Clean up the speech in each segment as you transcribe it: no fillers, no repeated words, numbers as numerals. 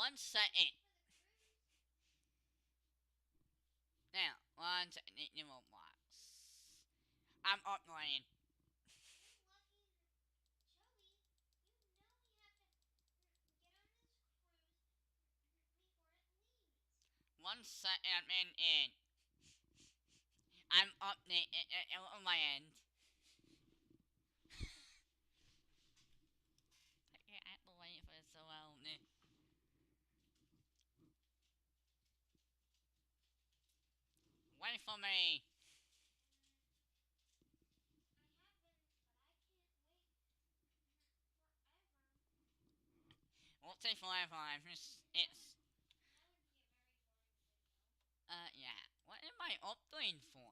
1 second. Now, 1 second, new rolbox. I'm uploading. One second, I'm in. I'm updating on my end. I have to wait for it so long. Wait for me. Won't take forever. Yeah. What am I updating for?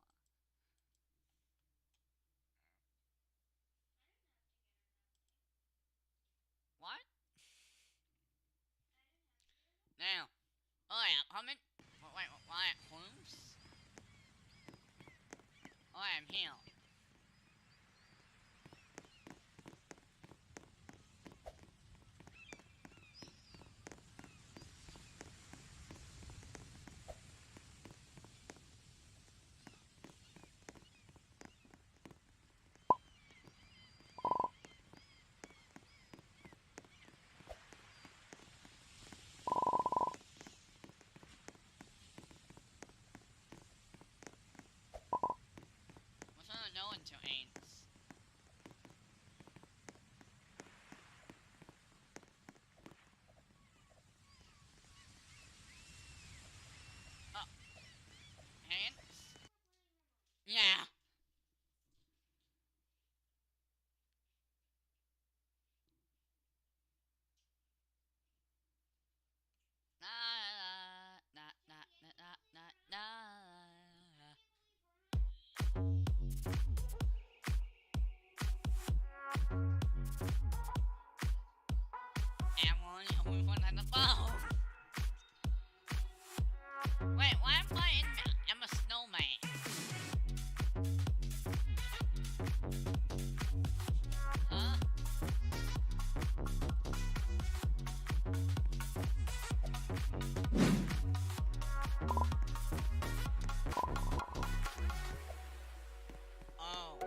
What? Now. Oh yeah, how many? Wait, why homes? Oh, I'm here. What's on no until ends? Oh, hands? Yeah. Na na na na na na na. Everyone who's on the phone. Wait, why am I in? I'm a snowman. Huh? Oh.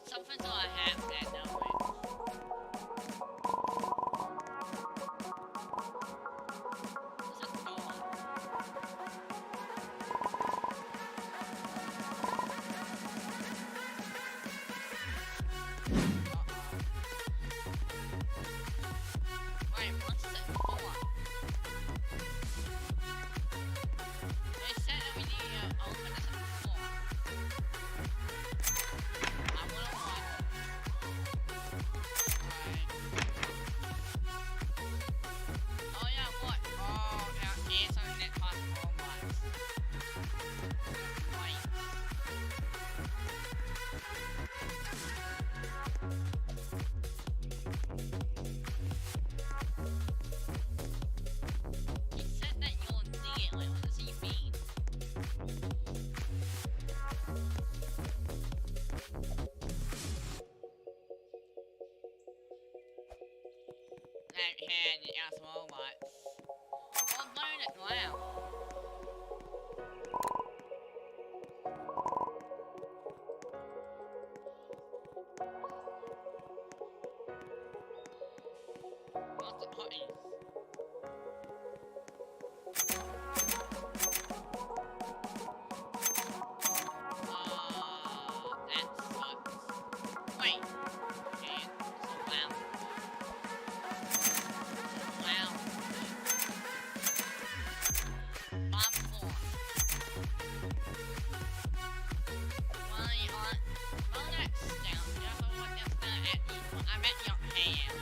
Something's gonna happen now. There's a door. Wait, what's the door? They said that we need to open this door. I wanna walk. Oh yeah, what? Oh, yeah, it's on net possible ones. Right. He said that you'll need it. Like, what does he mean? That hand as robots. Oh, learn it now. What's the buttons? That sucks. Wait. And so loud. Wow. Popcorn. Well, that's down. Just what that's gonna at you. I'm at your hand.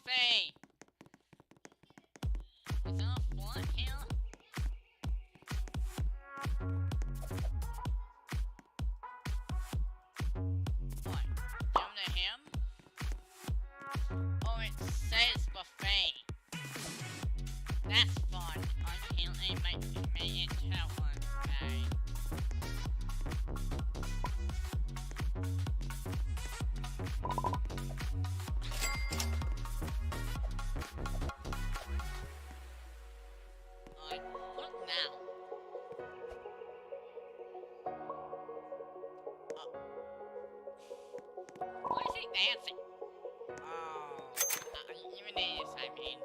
buffet. Is there a font here? What? Down to him? Oh, it says buffet. That's fun. Unfortunately, my internet one died. Look now. Why is he dancing? Oh, even this, I mean,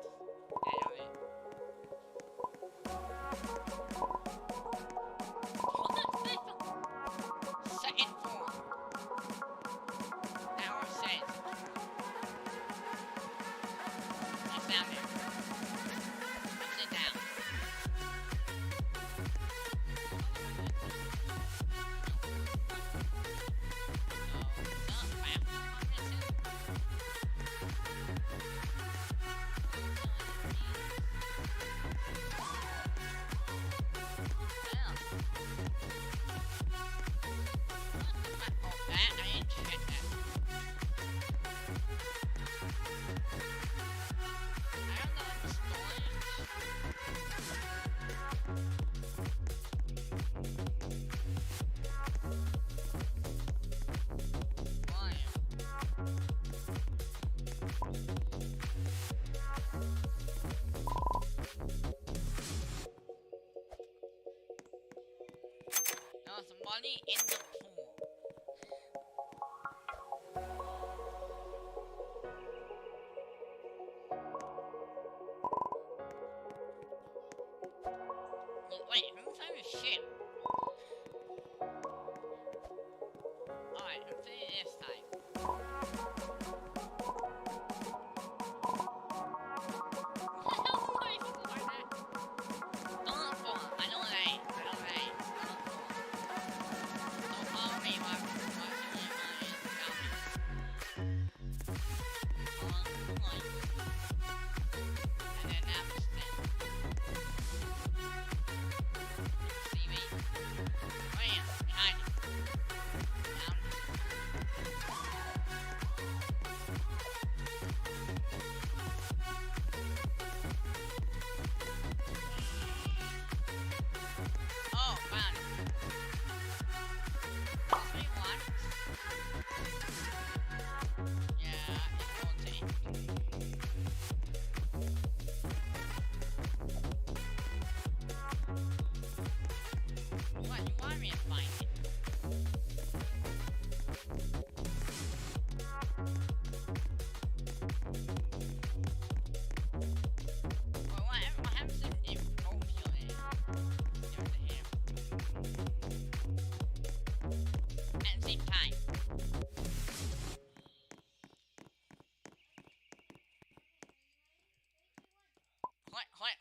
I don't know. Second floor. Tower says. It's down there. Sit down. There's money in the pool. Wait, who's on the ship? Alright, let's see this time.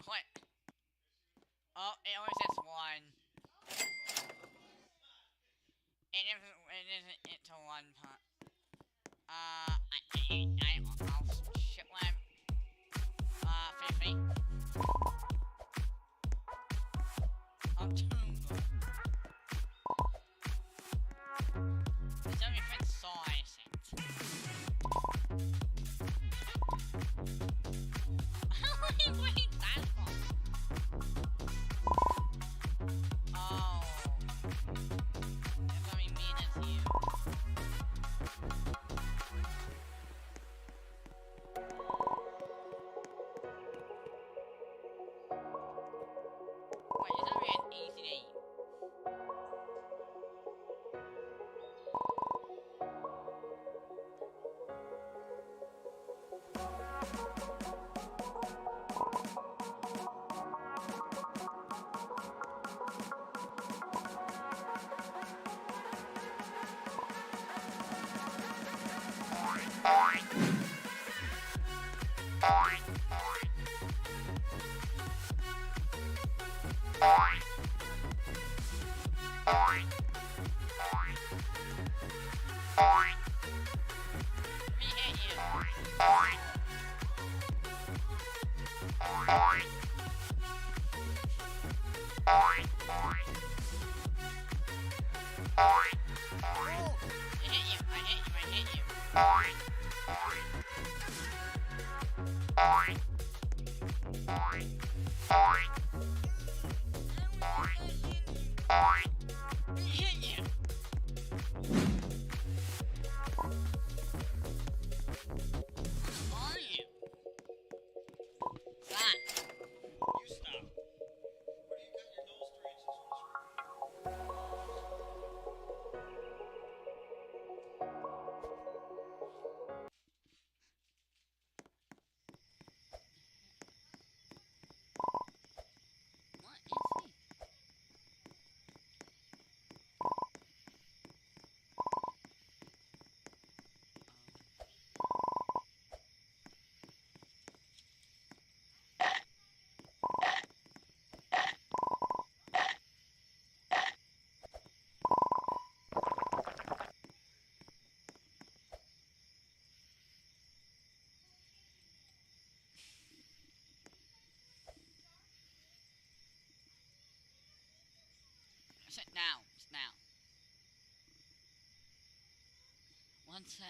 Click. Oh, it always says one. It isn't into one part. I'll shit one. 50. I'm too good. It's only for size it. Wait, that one. Oh. They're gonna be mean as you. Wait, it's gonna be an easy day. Let me hit you. Sit down. Sit down. Once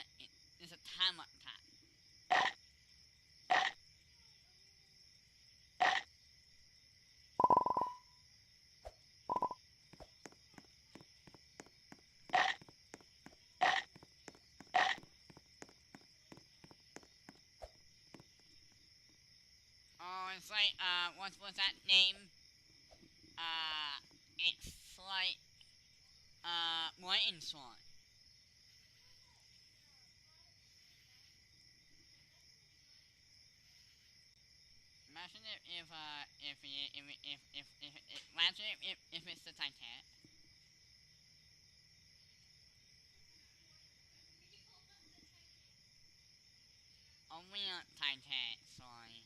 there's a time up time. Oh, it's like what's that name? It's like Lightning Swan. Imagine imagine if it's the Titanic. Only on Titanic, sorry.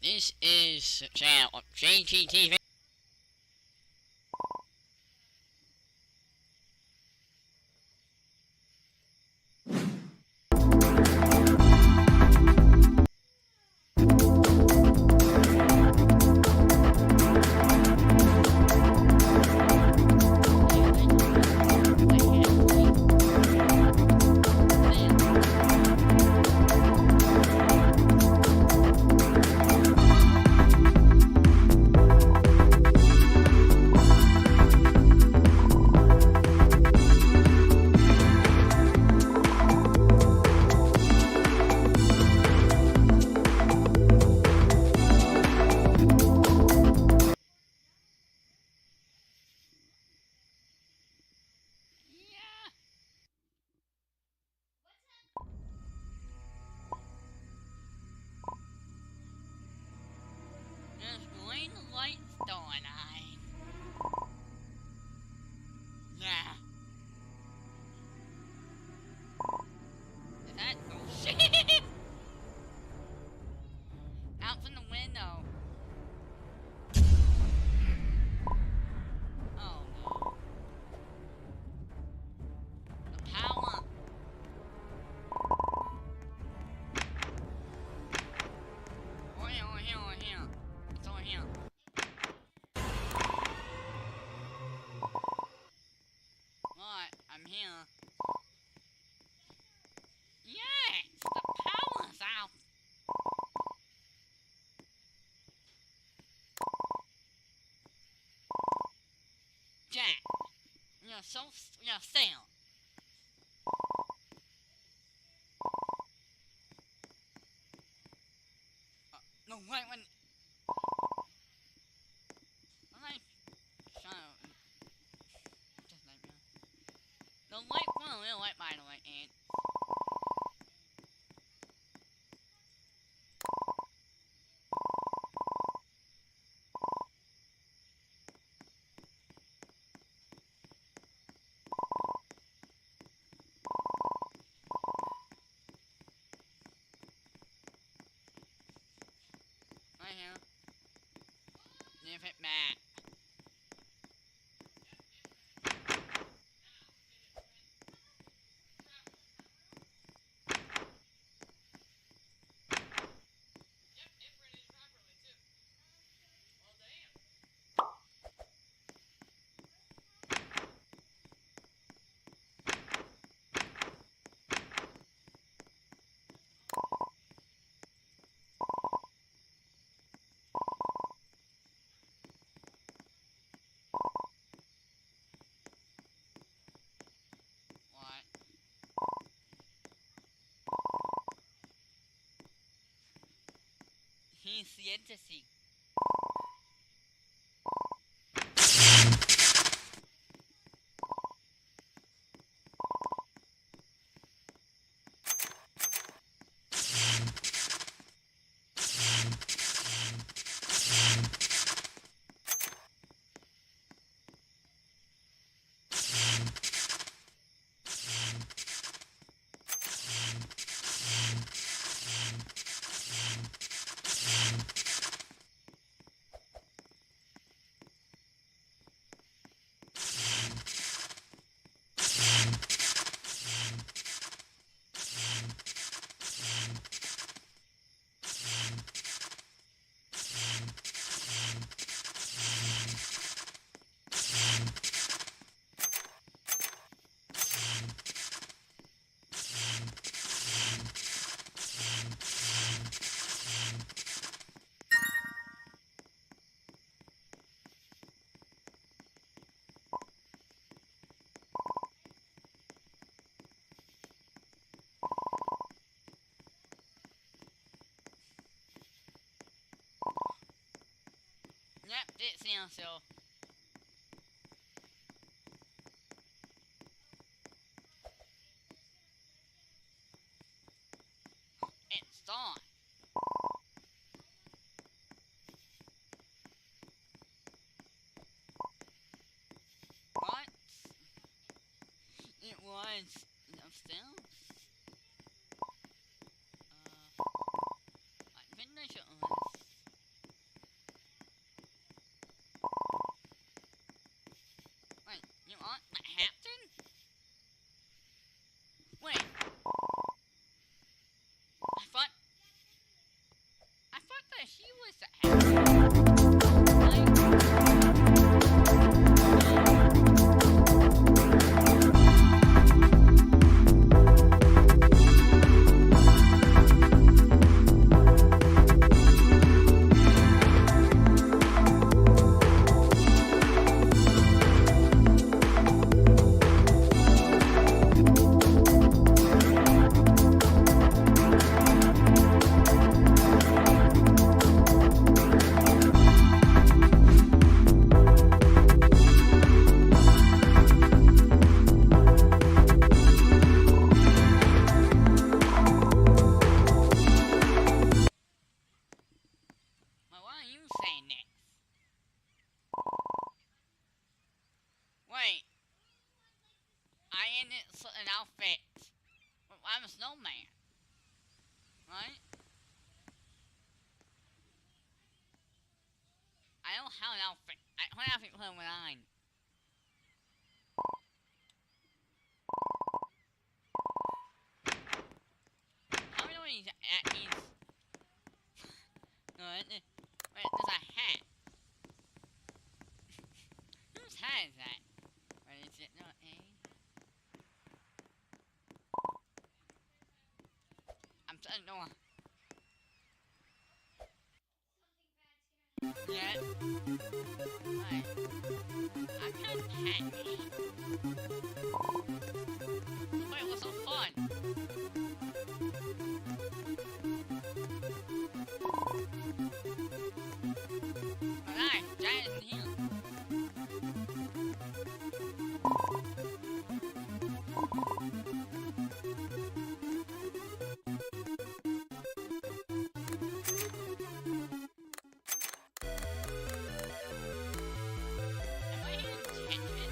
This is the channel of jgtv. Just green lights going on. Yeah. Is that oh shit? Out from the window. Oh no. The power. Over here. It's over here. What? I'm here. Yes! The power's out! Jack! You're still. No, wait, when... I'm like... Shut up. Just like me. The light, well, real light by the way, and... different map. What? He's the entity. Yep, it's the answer. It's done. What? It was upstairs? I think I should Wait, you want the captain? Wait. I thought that he was the Well, what are you saying next? Wait. I in an outfit. I'm a snowman. Right? I don't have an outfit. What outfit put on? How do we know he's no, wait, there's a hat. Whose hat is that? Wait, is it not A? I'm sorry, no. Yeah. Right. I'm not happy. Wait, what's so fun? Alright, that isn't here. Am I in detention?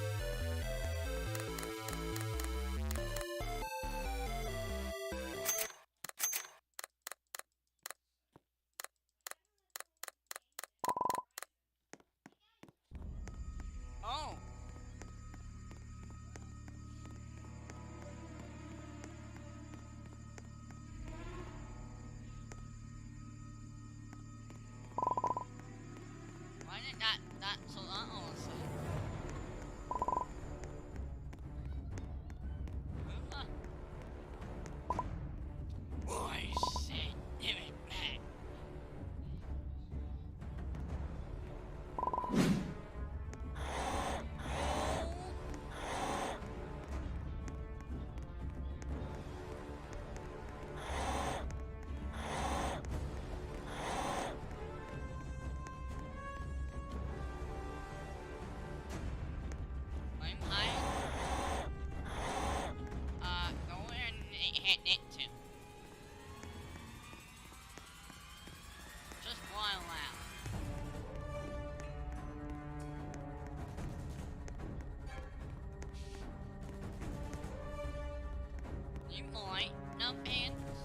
You might not ants.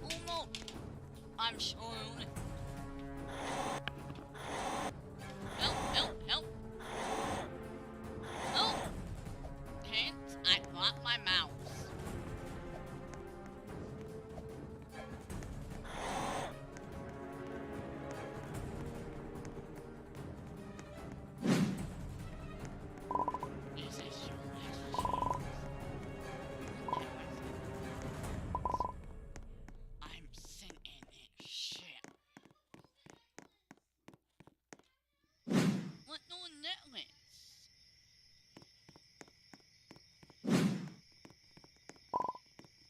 Oh no! I'm screwed. Help! Help! Help! Help! Ants, I dropped my mouse. This is your last chance. I'm sending it shit. What doing necklace?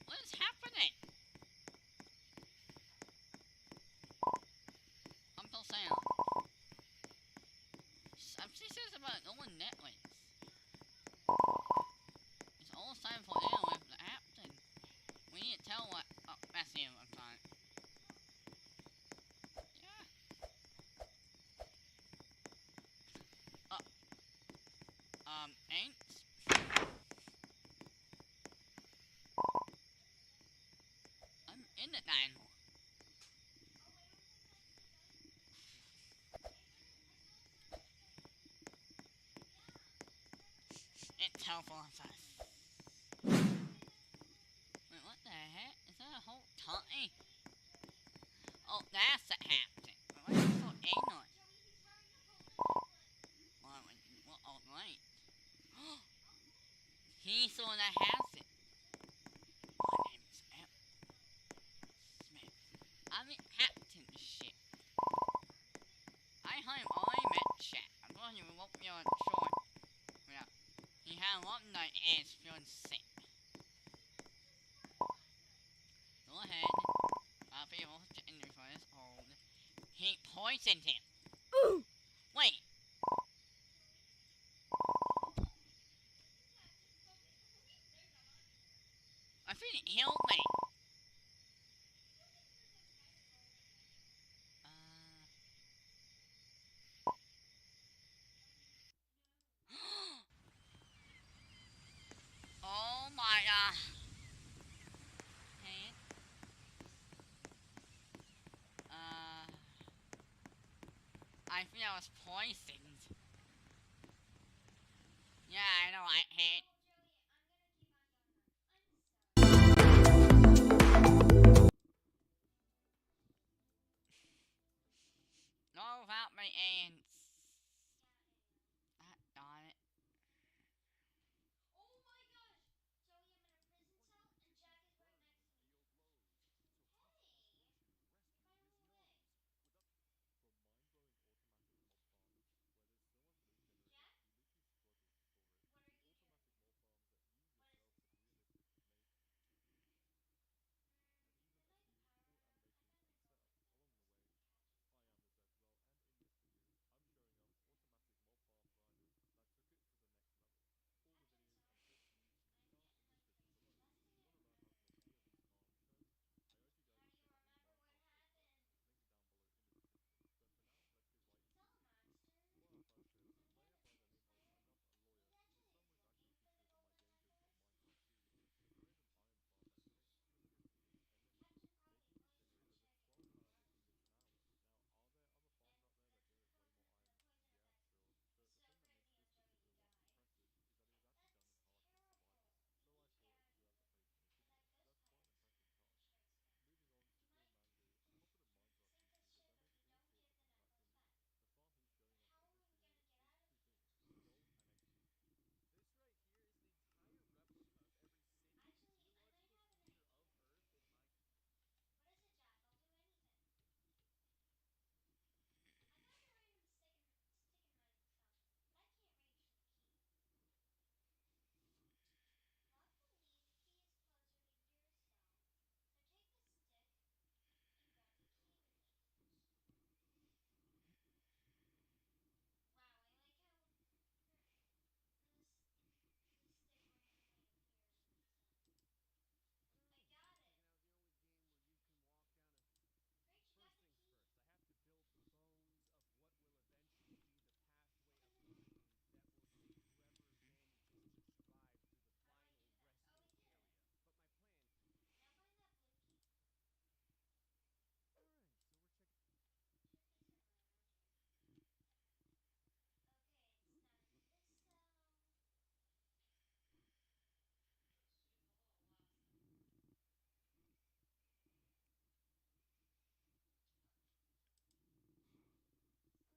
What is happening? I'm so sad. I'm serious about doing necklace. It's almost time for airlift to happen. We need to tell what. Oh, that's him. I'm fine. Yeah. Ants? I'm in the dino. It teleports us. Wait, what the heck? Is that a whole tummy? Oh, that's the haptic. Why is it so ignorant? Well, alright. He's the one that has it. My name is M. Smith. I'm the captain ship. I heard only met chat. I'm going to remote me on shore. Yeah. He had a long night and is feeling sick. Go ahead. I'll be able to interview for his old. He poisoned him. Ooh. Wait. I think it healed me. Oh my god. Hey. I think I was poisoned. Yeah, I know, I hate. No, without my ants. Ah, darn it.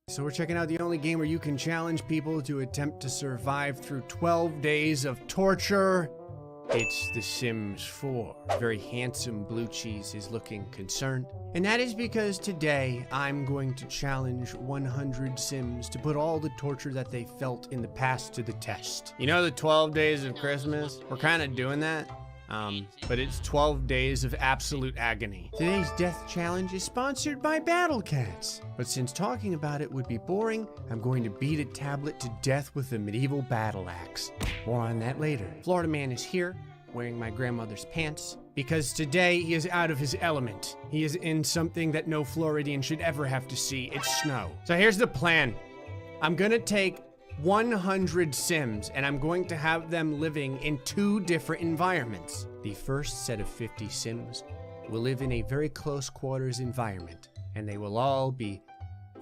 So we're checking out the only game where you can challenge people to attempt to survive through 12 days of torture. It's The Sims 4. Very handsome Blue Cheese is looking concerned. And that is because today I'm going to challenge 100 Sims to put all the torture that they felt in the past to the test. You know the 12 days of Christmas? We're kind of doing that. But it's 12 days of absolute agony. Today's death challenge is sponsored by Battle Cats. But since talking about it would be boring, I'm going to beat a tablet to death with a medieval battle axe. More on that later. Florida Man is here, wearing my grandmother's pants, because today he is out of his element. He is in something that no Floridian should ever have to see. It's snow. So here's the plan. I'm gonna take 100 Sims, and I'm going to have them living in 2 different environments. The first set of 50 Sims will live in a very close quarters environment, and they will all be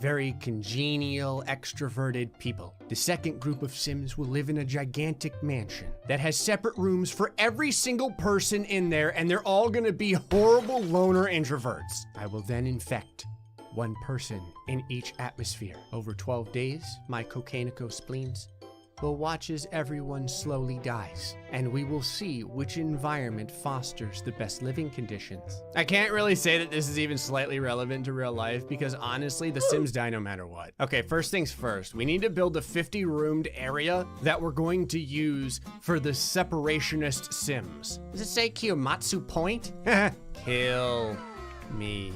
very congenial, extroverted people. The second group of Sims will live in a gigantic mansion that has separate rooms for every single person in there, and they're all gonna be horrible loner introverts. I will then infect 1 person in each atmosphere. Over 12 days, my cocainico spleens will watch as everyone slowly dies, and we will see which environment fosters the best living conditions. I can't really say that this is even slightly relevant to real life because honestly, the Sims die no matter what. Okay, first things first, we need to build a 50-roomed area that we're going to use for the separationist Sims. Does it say Kiyomatsu Point? Kill me.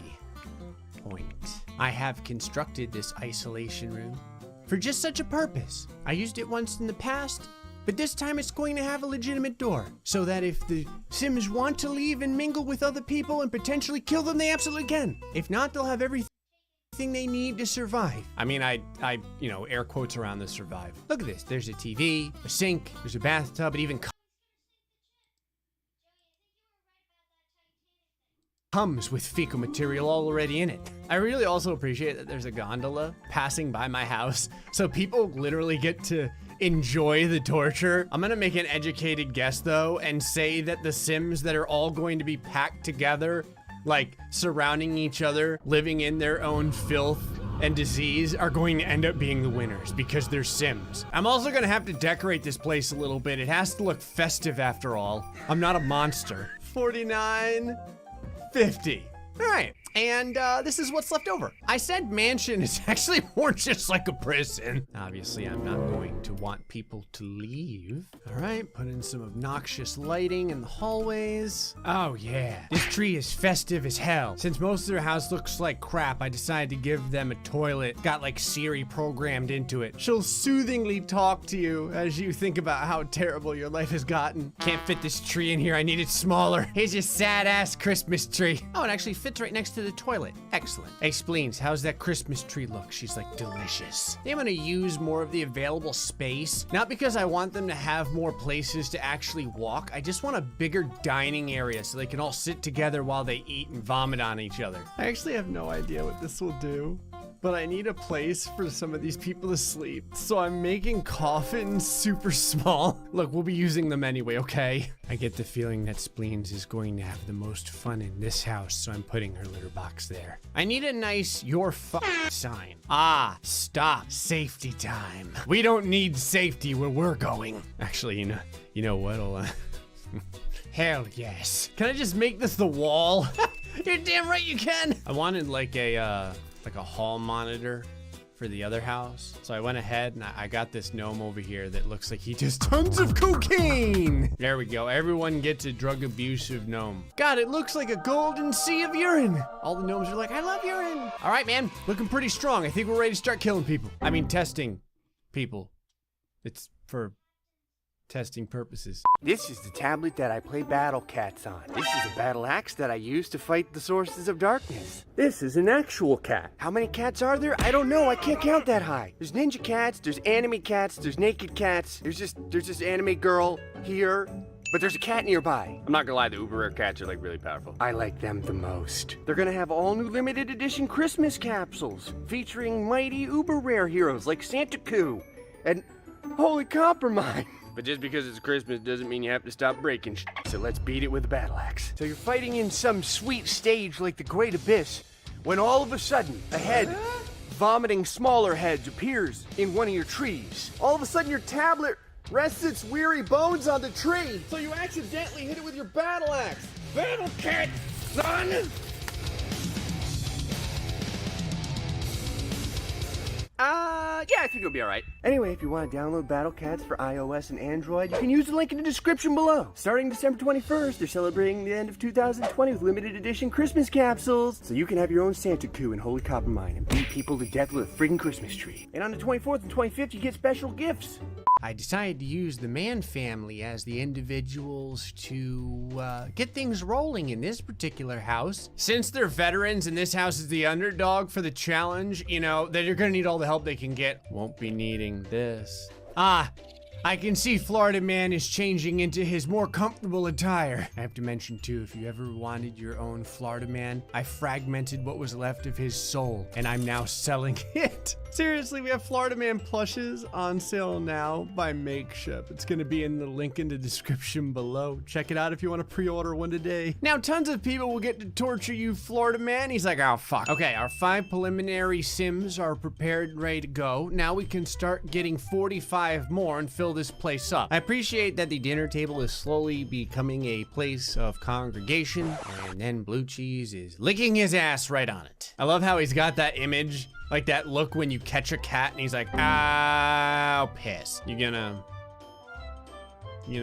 Point. I have constructed this isolation room for just such a purpose. I used it once in the past, but this time it's going to have a legitimate door, so that if the Sims want to leave and mingle with other people and potentially kill them, they absolutely can. If not, they'll have everything they need to survive. I mean, I you know, air quotes around the survive. Look at this. There's a TV, a sink, there's a bathtub, it even comes with fecal material already in it. I really also appreciate that there's a gondola passing by my house, so people literally get to enjoy the torture. I'm gonna make an educated guess though, and say that the Sims that are all going to be packed together, like surrounding each other, living in their own filth and disease, are going to end up being the winners because they're Sims. I'm also gonna have to decorate this place a little bit. It has to look festive after all. I'm not a monster. 49. 50. All right, and this is what's left over. I said mansion is actually more just like a prison. Obviously, I'm not going to want people to leave. All right, put in some obnoxious lighting in the hallways. Oh yeah, this tree is festive as hell. Since most of their house looks like crap, I decided to give them a toilet. Got like Siri programmed into it. She'll soothingly talk to you as you think about how terrible your life has gotten. Can't fit this tree in here, I need it smaller. Here's your sad ass Christmas tree. Oh, it actually fits right next to the toilet. Excellent. Hey, Spleens, how's that Christmas tree look? She's like, delicious. I'm gonna use more of the available space, not because I want them to have more places to actually walk. I just want a bigger dining area so they can all sit together while they eat and vomit on each other. I actually have no idea what this will do, but I need a place for some of these people to sleep. So I'm making coffins super small. Look, we'll be using them anyway, okay? I get the feeling that Spleens is going to have the most fun in this house, so I'm putting her litter box there. I need a nice "you're fucked" sign. Ah, stop. Safety time. We don't need safety where we're going. Actually, you know what'll hell yes. Can I just make this the wall? You're damn right you can. I wanted like a hall monitor for the other house. So I went ahead and I got this gnome over here that looks like he does tons of cocaine. There we go. Everyone gets a drug abusive gnome. God, it looks like a golden sea of urine. All the gnomes are like, I love urine. All right, man, looking pretty strong. I think we're ready to start killing people. I mean, testing people. It's for testing purposes. This is the tablet that I play Battle Cats on. This is a battle axe that I use to fight the sources of darkness. This is an actual cat. How many cats are there? I don't know. I can't count that high. There's ninja cats, there's anime cats, there's naked cats, there's this anime girl here. But there's a cat nearby. I'm not gonna lie, the uber rare cats are like really powerful. I like them the most. They're gonna have all new limited edition Christmas capsules featuring mighty uber rare heroes like Santa Coo and Holy Compromise. But just because it's Christmas doesn't mean you have to stop breaking shit. So let's beat it with a battle axe. So you're fighting in some sweet stage like the Great Abyss, when all of a sudden, ahead, vomiting smaller heads appears in one of your trees. All of a sudden, your tablet rests its weary bones on the tree, so you accidentally hit it with your battle axe. Battle cat, son! Yeah, I think it'll be alright. Anyway, if you want to download Battle Cats for iOS and Android, you can use the link in the description below. Starting December 21st, they're celebrating the end of 2020 with limited edition Christmas capsules. So you can have your own Santa coup in Holy Copper Mine and beat people to death with a friggin' Christmas tree. And on the 24th and 25th, you get special gifts. I decided to use the Man family as the individuals to get things rolling in this particular house. Since they're veterans and this house is the underdog for the challenge, you know, they're gonna need all the help they can get. Won't be needing this. I can see Florida Man is changing into his more comfortable attire. I have to mention too, if you ever wanted your own Florida Man, I fragmented what was left of his soul and I'm now selling it. Seriously, we have Florida Man plushes on sale now by Makeship. It's gonna be in the link in the description below. Check it out if you want to pre-order one today. Now, tons of people will get to torture you, Florida Man. He's like, oh, fuck. Okay, our 5 preliminary sims are prepared and ready to go. Now we can start getting 45 more and fill this place up. I appreciate that the dinner table is slowly becoming a place of congregation, and then Blue Cheese is licking his ass right on it. I love how he's got that image, like that look when you catch a cat and he's like, ow, piss. You gonna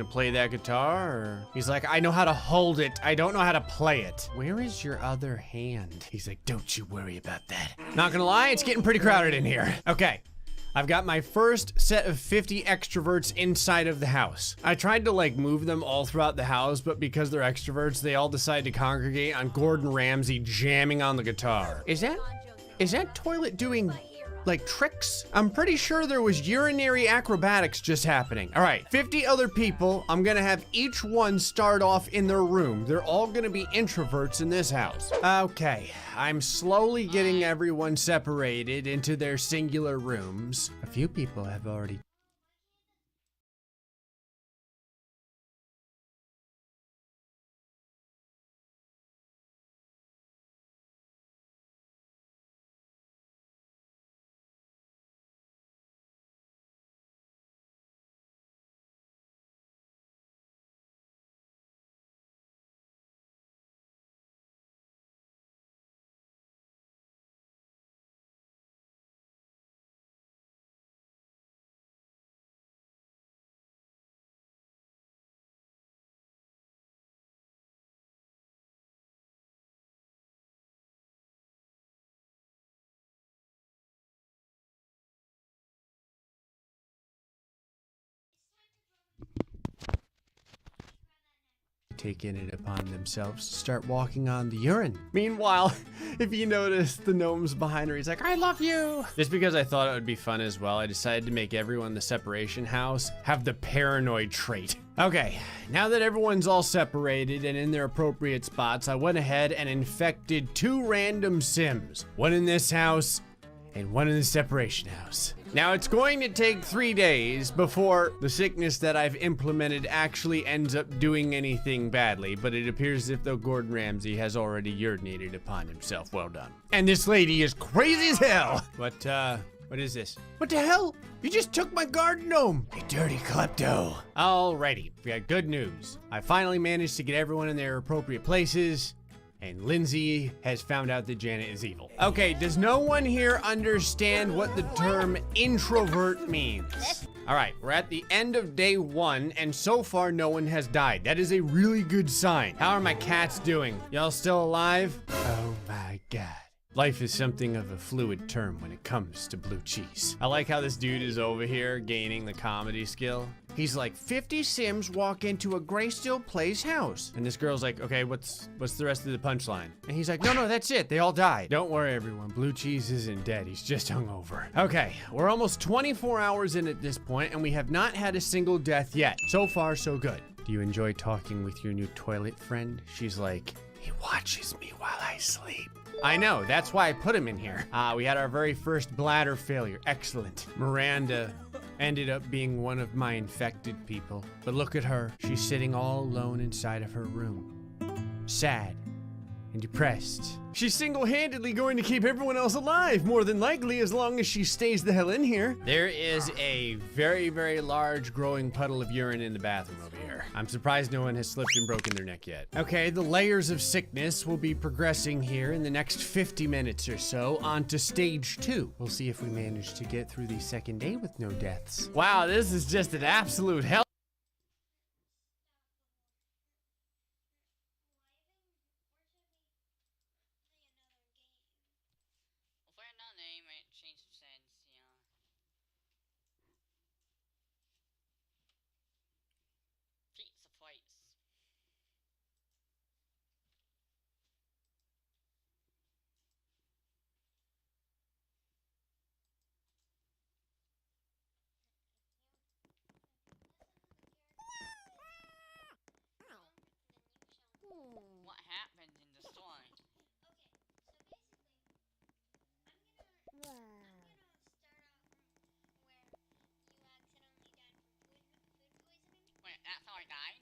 play that guitar? Or he's like, I know how to hold it, I don't know how to play it. Where is your other hand? He's like, don't you worry about that. Not gonna lie, it's getting pretty crowded in here. Okay. I've got my first set of 50 extroverts inside of the house. I tried to like move them all throughout the house, but because they're extroverts, they all decide to congregate on Gordon Ramsay jamming on the guitar. Is that toilet doing like tricks? I'm pretty sure there was urinary acrobatics just happening. All right, 50 other people. I'm gonna have each one start off in their room. They're all gonna be introverts in this house. Okay, I'm slowly getting everyone separated into their singular rooms. A few people have already taken it upon themselves to start walking on the urine. Meanwhile, if you notice, the gnome's behind her, he's like, I love you. Just because I thought it would be fun as well, I decided to make everyone in the separation house have the paranoid trait. Okay, now that everyone's all separated and in their appropriate spots, I went ahead and infected 2 random sims. One in this house and one in the separation house. Now, it's going to take 3 days before the sickness that I've implemented actually ends up doing anything badly, but it appears as if though Gordon Ramsay has already urinated upon himself. Well done. And this lady is crazy as hell. What is this? What the hell? You just took my garden gnome, you dirty klepto. Alrighty, we got good news. I finally managed to get everyone in their appropriate places, and Lindsay has found out that Janet is evil. Okay, does no one here understand what the term introvert means? All right, we're at the end of day 1, and so far no one has died. That is a really good sign. How are my cats doing? Y'all still alive? Oh my God. Life is something of a fluid term when it comes to Blue Cheese. I like how this dude is over here gaining the comedy skill. He's like, 50 Sims walk into a Greysteel Place house. And this girl's like, okay, what's the rest of the punchline? And he's like, no, that's it. They all died. Don't worry, everyone. Blue Cheese isn't dead. He's just hungover. Okay, we're almost 24 hours in at this point, and we have not had a single death yet. So far, so good. Do you enjoy talking with your new toilet friend? She's like, he watches me while I sleep. I know, that's why I put him in here. We had our very first bladder failure. Excellent. Miranda ended up being one of my infected people. But look at her. She's sitting all alone inside of her room. Sad. and depressed. She's single-handedly going to keep everyone else alive, more than likely, as long as she stays the hell in here. There is a very, very large growing puddle of urine in the bathroom over here. I'm surprised no one has slipped and broken their neck yet. Okay, the layers of sickness will be progressing here in the next 50 minutes or so onto stage 2. We'll see if we manage to get through the second day with no deaths. Wow, this is just an absolute hell. We'll find out name, might change some sense, yeah. Pizza place. What happened in the story? Wait, that's how I died?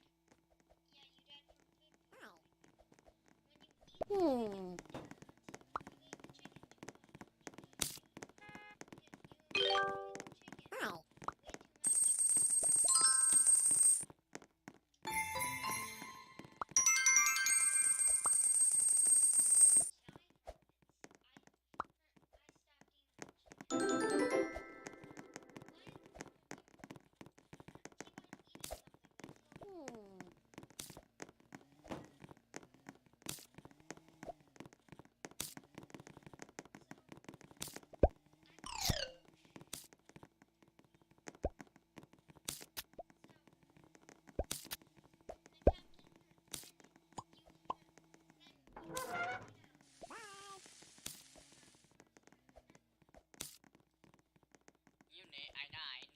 Unit, I died.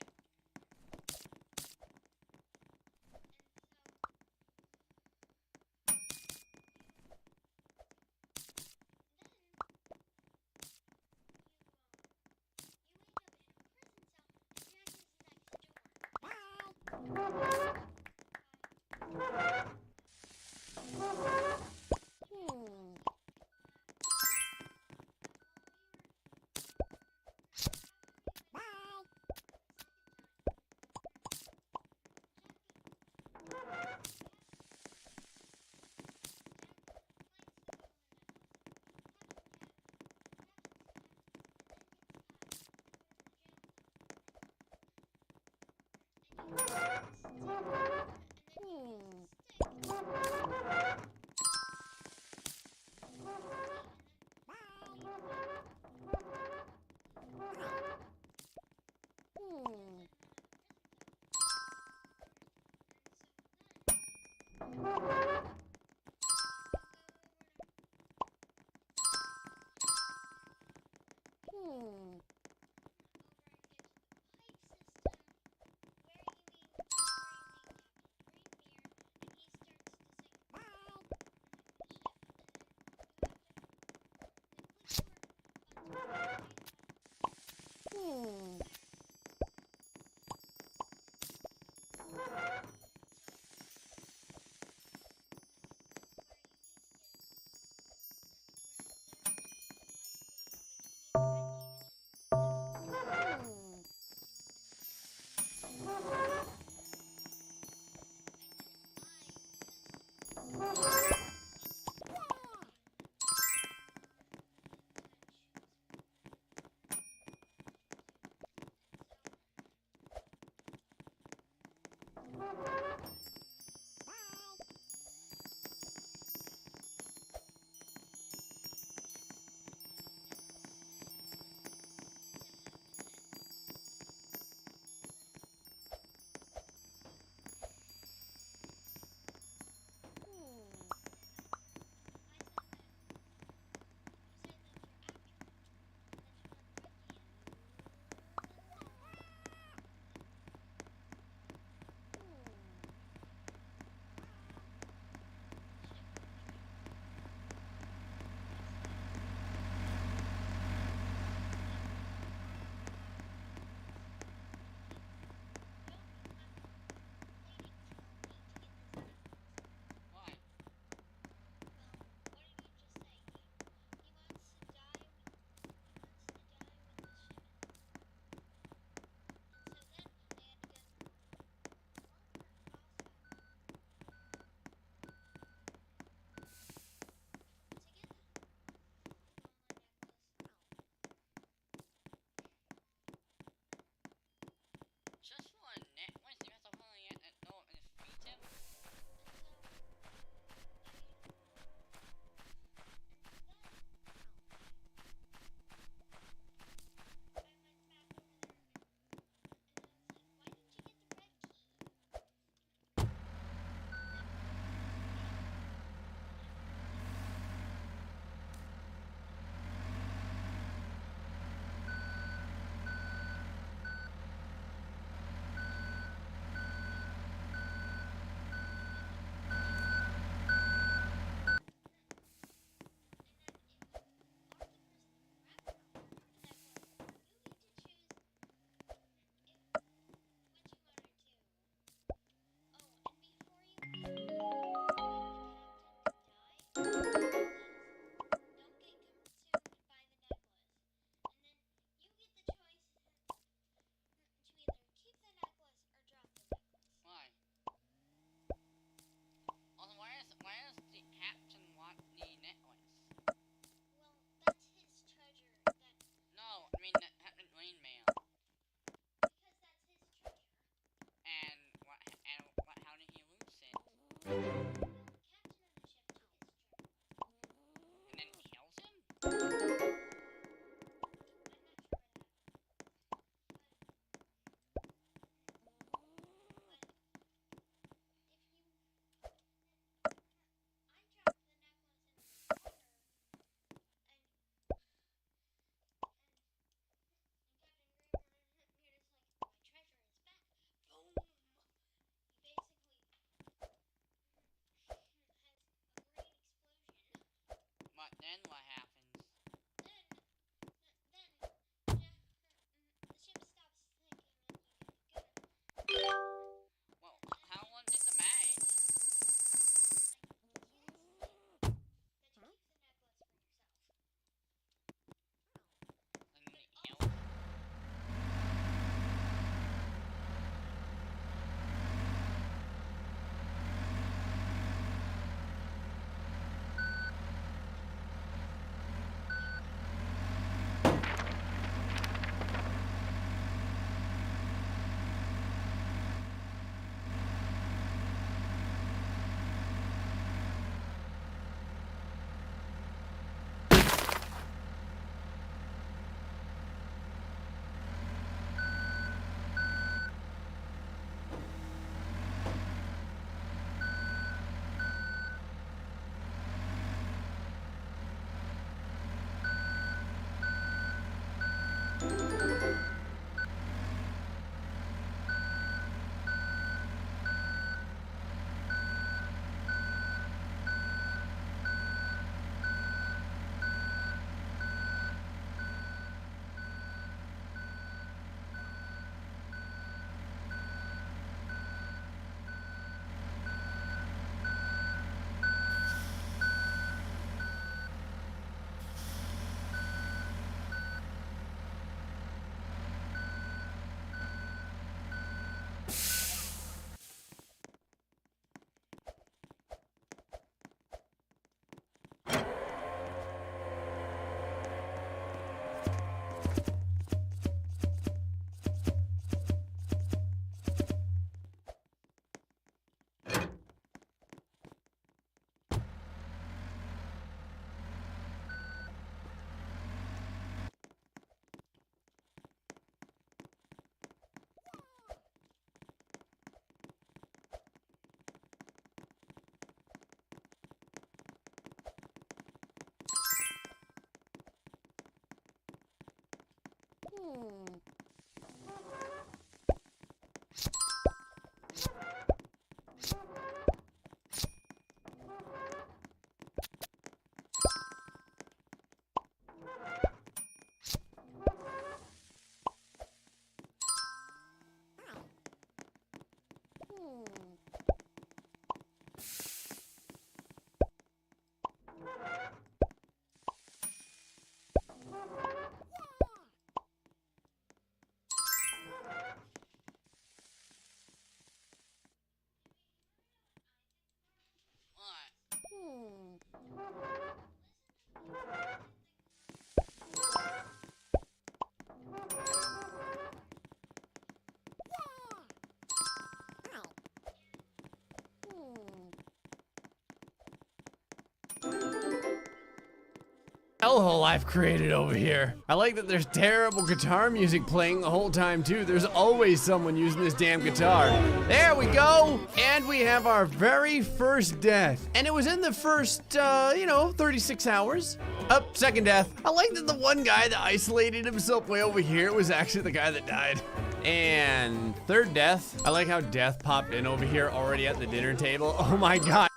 Hellhole I've created over here. I like that there's terrible guitar music playing the whole time too. There's always someone using this damn guitar. There we go. And we have our very first death. And it was in the first, 36 hours. Up, second death. I like that the one guy that isolated himself way over here was actually the guy that died. And third death. I like how death popped in over here already at the dinner table. Oh my God.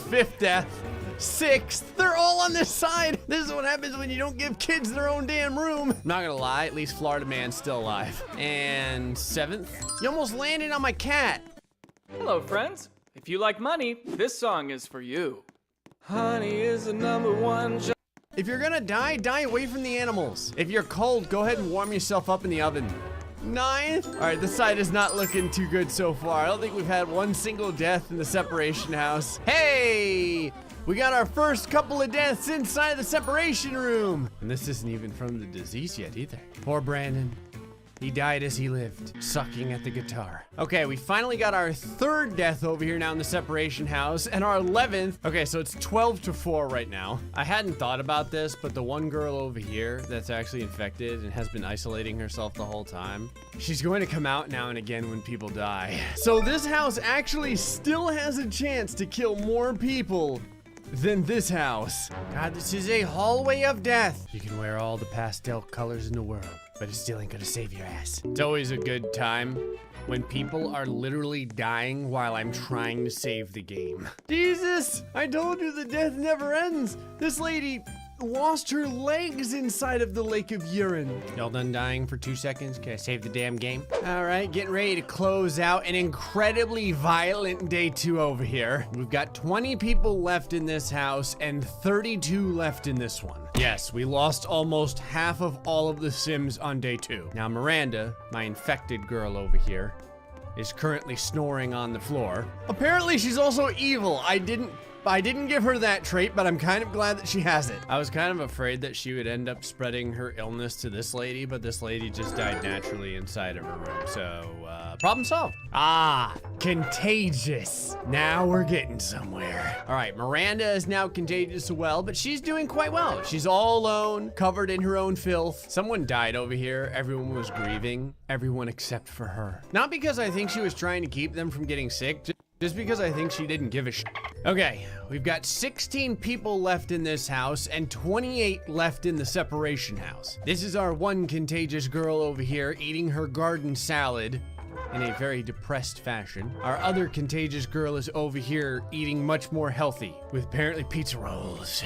Fifth death. Sixth, they're all on this side. This is what happens when you don't give kids their own damn room. I'm not gonna lie, at least Florida Man's still alive. And seventh, you almost landed on my cat. Hello, friends. If you like money, this song is for you. Honey is the #1 If you're gonna die, die away from the animals. If you're cold, go ahead and warm yourself up in the oven. Ninth. All right, this side is not looking too good so far. I don't think we've had one single death in the separation house. Hey! We got our first couple of deaths inside the separation room. And this isn't even from the disease yet either. Poor Brandon. He died as he lived, sucking at the guitar. Okay, we finally got our third death over here now in the separation house, and our 11th. Okay, so it's 12-4 right now. I hadn't thought about this, but the one girl over here that's actually infected and has been isolating herself the whole time, she's going to come out now and again when people die. So this house actually still has a chance to kill more people than this house. God, this is a hallway of death. You can wear all the pastel colors in the world, but it still ain't gonna save your ass. It's always a good time when people are literally dying while I'm trying to save the game. Jesus, I told you the death never ends. This lady lost her legs inside of the lake of urine. Y'all done dying for 2 seconds? Can I save the damn game? All right, getting ready to close out an incredibly violent day 2 over here. We've got 20 people left in this house and 32 left in this one. Yes, we lost almost half of all of the Sims on day 2. Now Miranda, my infected girl over here, is currently snoring on the floor. Apparently she's also evil. I didn't give her that trait, but I'm kind of glad that she has it. I was kind of afraid that she would end up spreading her illness to this lady, but this lady just died naturally inside of her room. So, problem solved. Ah, contagious. Now we're getting somewhere. All right, Miranda is now contagious as well, but she's doing quite well. She's all alone, covered in her own filth. Someone died over here. Everyone was grieving. Everyone except for her. Not because I think she was trying to keep them from getting sick, just because I think she didn't give a shit. Okay, we've got 16 people left in this house and 28 left in the separation house. This is our one contagious girl over here eating her garden salad in a very depressed fashion. Our other contagious girl is over here eating much more healthy with apparently pizza rolls.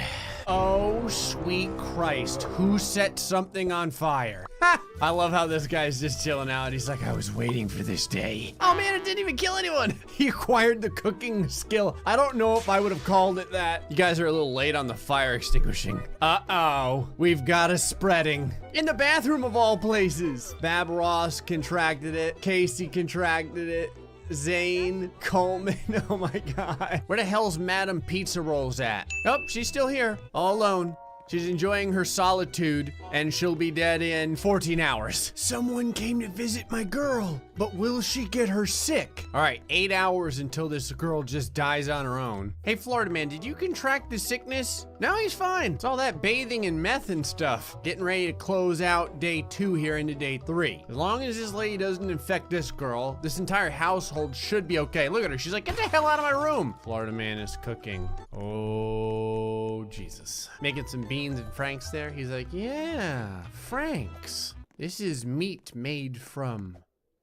Oh, sweet Christ, who set something on fire? Ha! I love how this guy's just chilling out. He's like, I was waiting for this day. Oh man, it didn't even kill anyone. He acquired the cooking skill. I don't know if I would have called it that. You guys are a little late on the fire extinguishing. Uh-oh, we've got a spreading. In the bathroom of all places. Bab Ross contracted it. Casey contracted it. Zane, Coleman, oh my God. Where the hell's Madam Pizza Rolls at? Oh, she's still here, all alone. She's enjoying her solitude, and she'll be dead in 14 hours. Someone came to visit my girl, but will she get her sick? All right, 8 hours until this girl just dies on her own. Hey, Florida Man, did you contract the sickness? No, he's fine. It's all that bathing and meth and stuff. Getting ready to close out day 2 here into day 3. As long as this lady doesn't infect this girl, this entire household should be okay. Look at her, she's like, get the hell out of my room. Florida Man is cooking. Oh, Jesus. Making some beans and franks there. He's like, yeah, franks. This is meat made from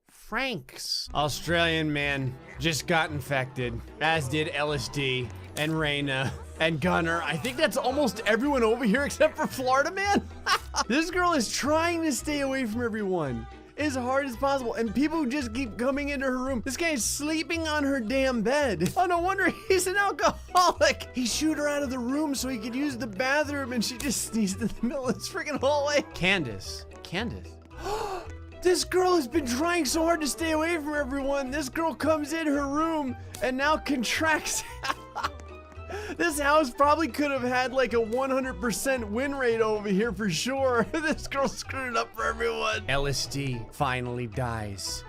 Frank's. Australian man just got infected, as did LSD and Raina and Gunner. I think that's almost everyone over here except for Florida man. This girl is trying to stay away from everyone as hard as possible, and people just keep coming into her room. This guy is sleeping on her damn bed. Oh, no wonder he's an alcoholic. He shooed her out of the room so he could use the bathroom, and she just sneezed in the middle of this freaking hallway. Candace. This girl has been trying so hard to stay away from everyone. This girl comes in her room and now contracts. This house probably could have had like a 100% win rate over here for sure. This girl screwed it up for everyone. LSD finally dies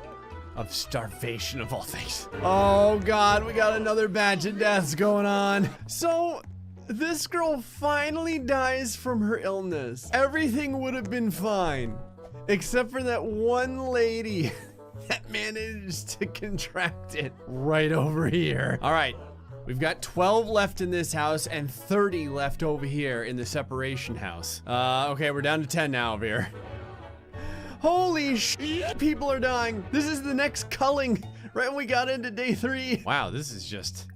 of starvation of all things. Oh God, we got another batch of deaths going on. So this girl finally dies from her illness. Everything would have been fine, except for that one lady that managed to contract it right over here. All right. We've got 12 left in this house and 30 left over here in the separation house. Okay, we're down to 10 now over here. Holy shit, people are dying. This is the next culling right when we got into day 3. Wow, this is just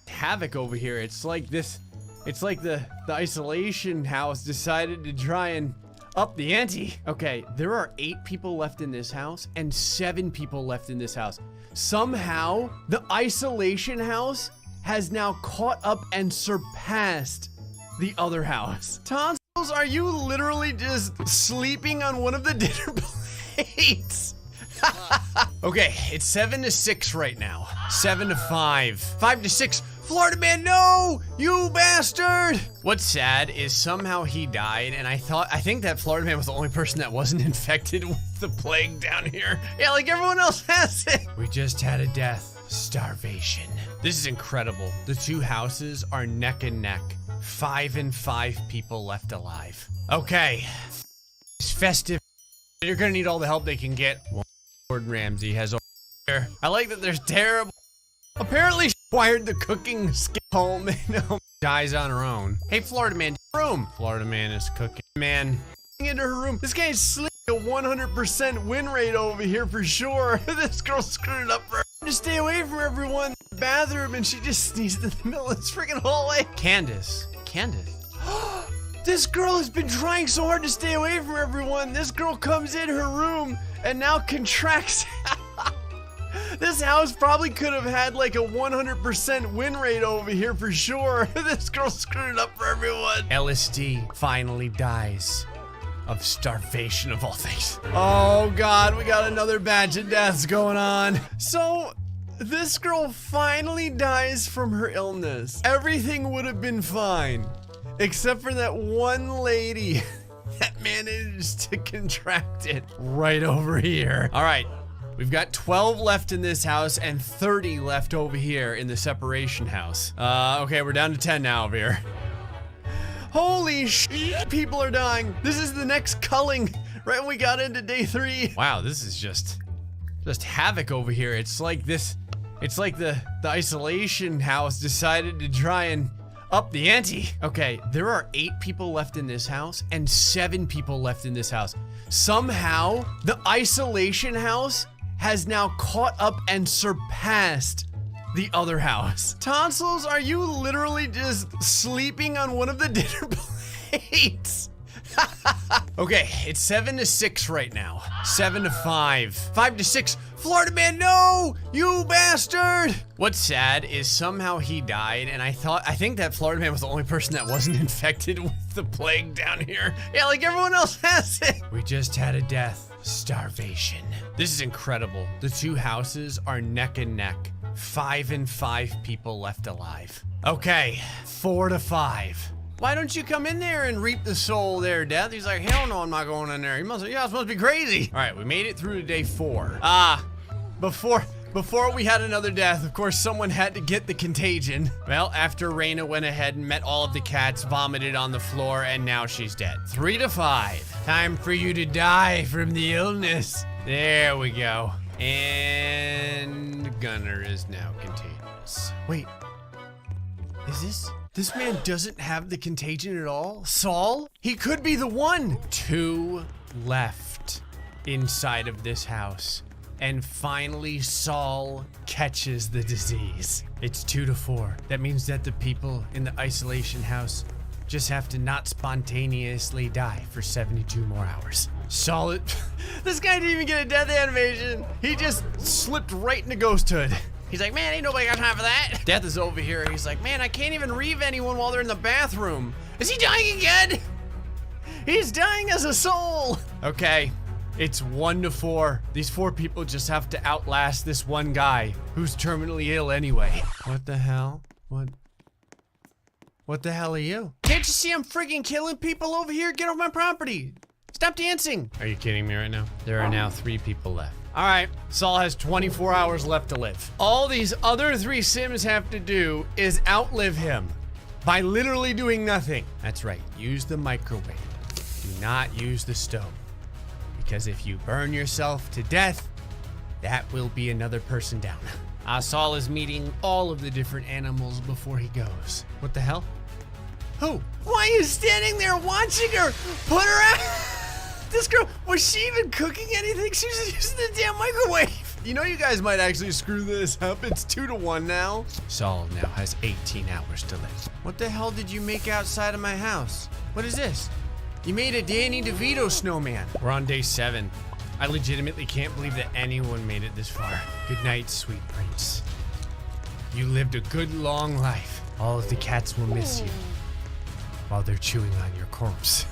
havoc over here. It's like this, it's like the isolation house decided to try and up the ante. Okay, there are 8 people left in this house and 7 people left in this house. Somehow, the isolation house has now caught up and surpassed the other house. Tonsils, are you literally just sleeping on one of the dinner plates? Okay, it's 7-6 right now. 7-5. 5-6. Florida man, no! You bastard! What's sad is somehow he died, and I think that Florida man was the only person that wasn't infected with the plague down here. Yeah, like everyone else has it. We just had a death. Starvation. This is incredible. The two houses are neck and neck. 5 and 5 people left alive. Okay. It's festive. You're gonna need all the help they can get. Gordon Ramsay has over here. I like that there's terrible. Apparently she acquired the cooking skill home and dies on her own. Hey, Florida man, room. Florida man is cooking. Man, into her room. This guy's sleeping a 100% win rate over here for sure. This girl screwed it up for her. Just stay away from everyone. Bathroom, and she just sneezed in the middle of this freaking hallway. Candace. This girl has been trying so hard to stay away from everyone. This girl comes in her room and now contracts. This house probably could have had like a 100% win rate over here for sure. This girl screwed it up for everyone. LSD finally dies of starvation of all things. Oh God, we got another batch of deaths going on. So this girl finally dies from her illness. Everything would have been fine, except for that one lady that managed to contract it right over here. All right, we've got 12 left in this house and 30 left over here in the separation house. Okay, we're down to 10 now over here. Holy shit, people are dying. This is the next culling right when we got into day 3. Wow, this is just havoc over here. It's like this, it's like the isolation house decided to try and up the ante. Okay, there are 8 people left in this house and 7 people left in this house. Somehow, the isolation house has now caught up and surpassed the other house. Tonsils, are you literally just sleeping on one of the dinner plates? Okay, it's 7-6 right now. 7-5. 5-6. Florida man, no! You bastard! What's sad is somehow he died, and I think that Florida man was the only person that wasn't infected with the plague down here. Yeah, like everyone else has it. We just had a death. Starvation. This is incredible. The two houses are neck and neck. 5 and 5 people left alive. Okay, 4-5. Why don't you come in there and reap the soul there, Death? He's like, hell no, I'm not going in there. You must be crazy. All right, we made it through to day 4. Before we had another death, of course, someone had to get the contagion. Well, after Raina went ahead and met all of the cats, vomited on the floor, and now she's dead. 3-5. Time for you to die from the illness. There we go. And Gunner is now contagious. Wait, is this man doesn't have the contagion at all? Saul? He could be the one. 2 left inside of this house. And finally, Saul catches the disease. It's 2-4. That means that the people in the isolation house just have to not spontaneously die for 72 more hours. Solid. This guy didn't even get a death animation. He just slipped right into ghosthood. He's like, man, ain't nobody got time for that. Death is over here. He's like, man, I can't even reave anyone while they're in the bathroom. Is he dying again? He's dying as a soul. Okay, it's 1-4. These 4 people just have to outlast this one guy who's terminally ill anyway. What the hell? What the hell are you? Can't you see I'm friggin' killing people over here? Get off my property. Stop dancing. Are you kidding me right now? There are now 3 people left. All right, Saul has 24 hours left to live. All these other 3 Sims have to do is outlive him by literally doing nothing. That's right, use the microwave. Do not use the stove. Because if you burn yourself to death, that will be another person down. Saul is meeting all of the different animals before he goes. What the hell? Who? Why are you standing there watching her? Put her out! This girl, was she even cooking anything? She was using the damn microwave. You know, you guys might actually screw this up. It's 2-1 now. Saul now has 18 hours to live. What the hell did you make outside of my house? What is this? You made a Danny DeVito snowman. We're on day 7. I legitimately can't believe that anyone made it this far. Good night, sweet prince. You lived a good, long life. All of the cats will miss you while they're chewing on your corpse.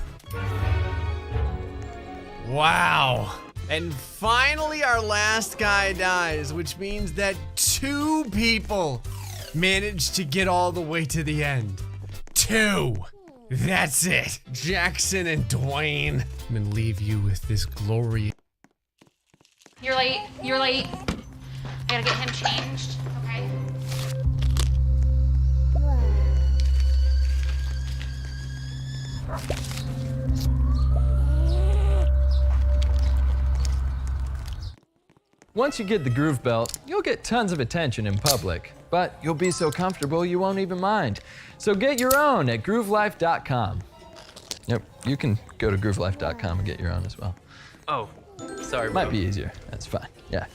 Wow. And finally, our last guy dies, which means that 2 people managed to get all the way to the end. 2. That's it. Jackson and Dwayne. I'm gonna leave you with this glory. You're late. You're late. I gotta get him changed. Okay. Once you get the groove belt, you'll get tons of attention in public, but you'll be so comfortable you won't even mind. So get your own at groovelife.com. Yep, you can go to groovelife.com and get your own as well. Oh, sorry, Might be easier. That's fine. Yeah.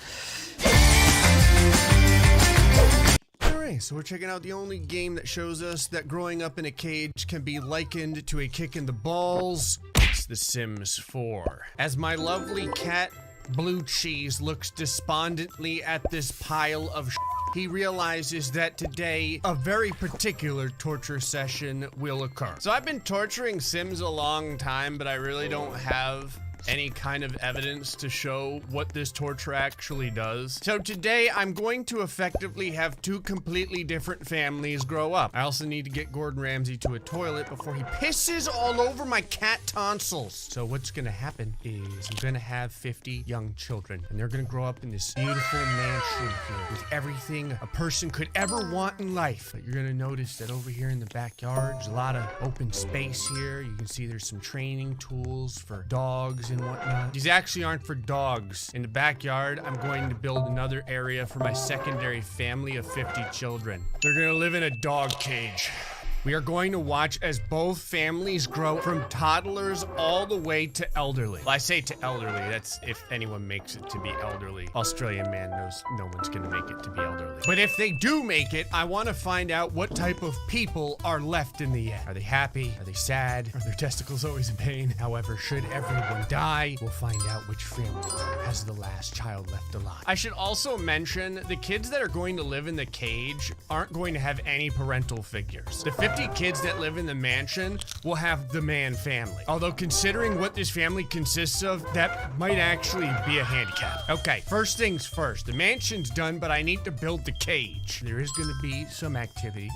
Alright, so we're checking out the only game that shows us that growing up in a cage can be likened to a kick in the balls. It's The Sims 4. As my lovely cat, Blue Cheese, looks despondently at this pile of he realizes that today a very particular torture session will occur. So I've been torturing Sims a long time, but I really don't have any kind of evidence to show what this torture actually does. So today I'm going to effectively have 2 completely different families grow up. I also need to get Gordon Ramsay to a toilet before he pisses all over my cat tonsils. So what's gonna happen is I'm gonna have 50 young children, and they're gonna grow up in this beautiful mansion here with everything a person could ever want in life. But you're gonna notice that over here in the backyard, there's a lot of open space here. You can see there's some training tools for dogs and whatnot. These actually aren't for dogs. In the backyard, I'm going to build another area for my secondary family of 50 children. They're gonna live in a dog cage. We are going to watch as both families grow from toddlers all the way to elderly. Well, I say to elderly, that's if anyone makes it to be elderly. Australian man knows no one's gonna make it to be elderly. But if they do make it, I wanna find out what type of people are left in the end. Are they happy? Are they sad? Are their testicles always in pain? However, should everyone die, we'll find out which family has the last child left alive. I should also mention the kids that are going to live in the cage aren't going to have any parental figures. The 50 kids that live in the mansion will have the man family. Although considering what this family consists of, that might actually be a handicap. Okay, first things first. The mansion's done, but I need to build the cage. There is gonna be some activities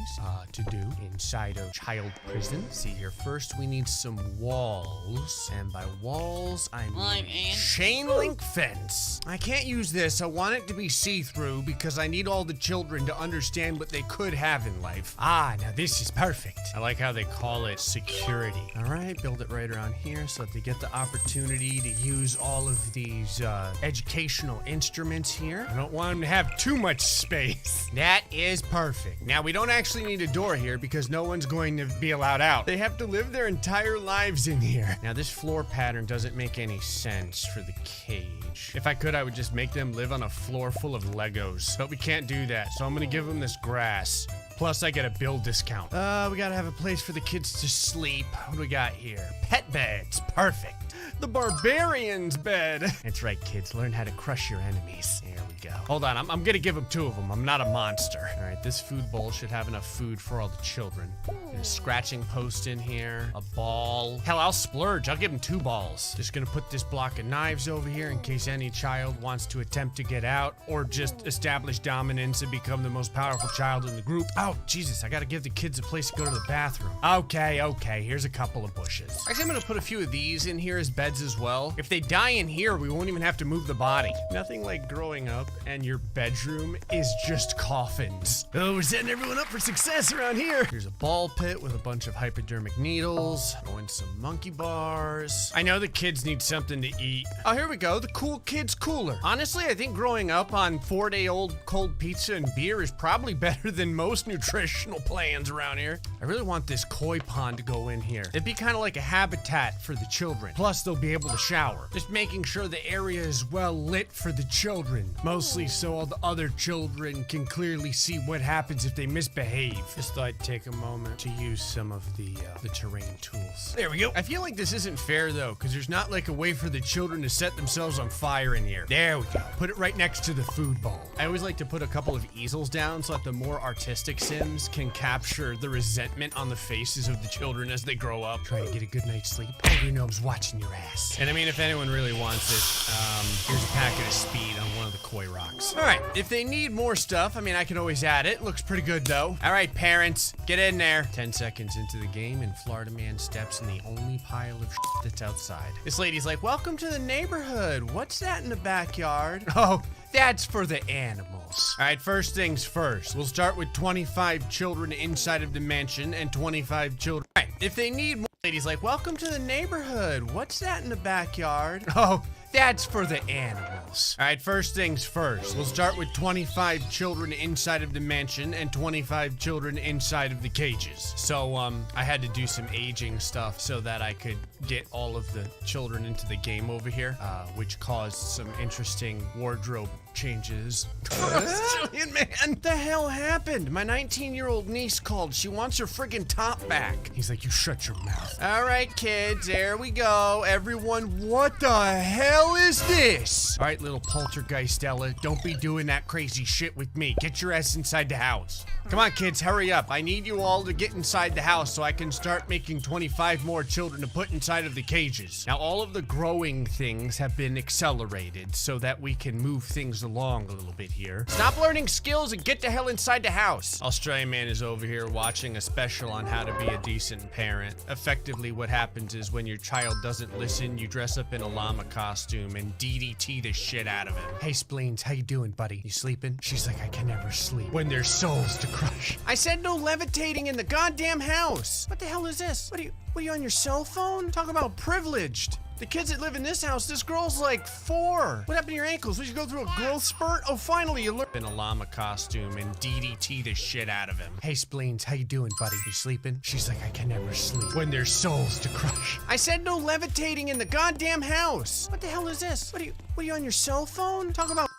to do inside of child prison. See here, first we need some walls. And by walls, I mean chain link fence. I can't use this. I want it to be see-through because I need all the children to understand what they could have in life. Ah, now this is perfect. I like how they call it security. All right, build it right around here so that they get the opportunity to use all of these educational instruments here. I don't want them to have too much space. That is perfect. Now, we don't actually need a door here because no one's going to be allowed out. They have to live their entire lives in here. Now, this floor pattern doesn't make any sense for the cage. If I could, I would just make them live on a floor full of Legos, but we can't do that, so I'm gonna give them this grass. Plus, I get a bill discount. We gotta have a place for the kids to sleep. What do we got here? Pet beds. Perfect. The barbarian's bed. That's right, kids. Learn how to crush your enemies. There we go. Hold on. I'm gonna give them 2 of them. I'm not a monster. All right, this food bowl should have enough food for all the children. Get a scratching post in here. A ball. Hell, I'll splurge. I'll give them 2 balls. Just gonna put this block of knives over here in case any child wants to attempt to get out or just establish dominance and become the most powerful child in the group. Oh, Jesus. I gotta give the kids a place to go to the bathroom. Okay. Here's a couple of bushes. Actually, I'm gonna put a few of these in here as beds as well. If they die in here, we won't even have to move the body. Nothing like growing up and your bedroom is just coffins. Oh, we're setting everyone up for success around here. Here's a ball pit with a bunch of hypodermic needles. Throw in some monkey bars. I know the kids need something to eat. Oh, here we go. The cool kids cooler. Honestly, I think growing up on 4-day-old cold pizza and beer is probably better than most nutritional plans around here. I really want this koi pond to go in here. It'd be kind of like a habitat for the children. Plus, they'll be able to shower. Just making sure the area is well lit for the children. Most Mostly so all the other children can clearly see what happens if they misbehave. Just thought I'd take a moment to use some of the terrain tools. There we go. I feel like this isn't fair though, because there's not like a way for the children to set themselves on fire in here. There we go. Put it right next to the food bowl. I always like to put a couple of easels down so that the more artistic Sims can capture the resentment on the faces of the children as they grow up. Try to get a good night's sleep. Hungry Gnome's watching your ass. And I mean, if anyone really wants it, here's a packet of speed on one of the koi rocks. All right, if they need more stuff, I mean, I can always add it. Looks pretty good though. All right, parents, get in there. 10 seconds into the game and Florida Man steps in the only pile of shit that's outside. This lady's like, welcome to the neighborhood. What's that in the backyard? Oh, that's for the animals. All right, first things first. We'll start with 25 children inside of the mansion and 25 children. All right, if they need more, lady's like, welcome to the neighborhood. What's that in the backyard? Oh, that's for the animals. All right, first things first. We'll start with 25 children inside of the mansion and 25 children inside of the cages. So, I had to do some aging stuff so that I could get all of the children into the game over here, which caused some interesting wardrobe changes. Australian man, the hell happened? My 19-year-old niece called. She wants her friggin' top back. He's like, you shut your mouth. All right, kids, there we go. Everyone, what the hell is this? All right, little poltergeist Ella, don't be doing that crazy shit with me. Get your ass inside the house. Come on, kids, hurry up. I need you all to get inside the house so I can start making 25 more children to put inside of the cages. Now, all of the growing things have been accelerated so that we can move things along a little bit here. Stop learning skills and get the hell inside the house. Australian man is over here watching a special on how to be a decent parent. Effectively, what happens is when your child doesn't listen, you dress up in a llama costume and DDT the shit out of him. Hey, Spleens, how you doing, buddy? You sleeping? She's like, I can never sleep when there's souls to crush. I said no levitating in the goddamn house. What the hell is this? What are you on your cell phone? Talk about privileged. The kids that live in this house, this girl's like 4. What happened to your ankles? Did you go through a growth spurt? Oh, finally you learned. In a llama costume and DDT the shit out of him. Hey, Spleens, how you doing, buddy? You sleeping? She's like, I can never sleep when there's souls to crush. I said no levitating in the goddamn house. What the hell is this? What are you on your cell phone? Talk about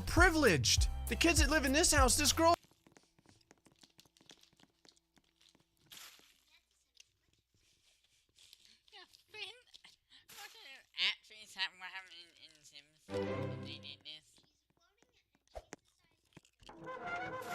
privileged. The kids that live in this house, this girl.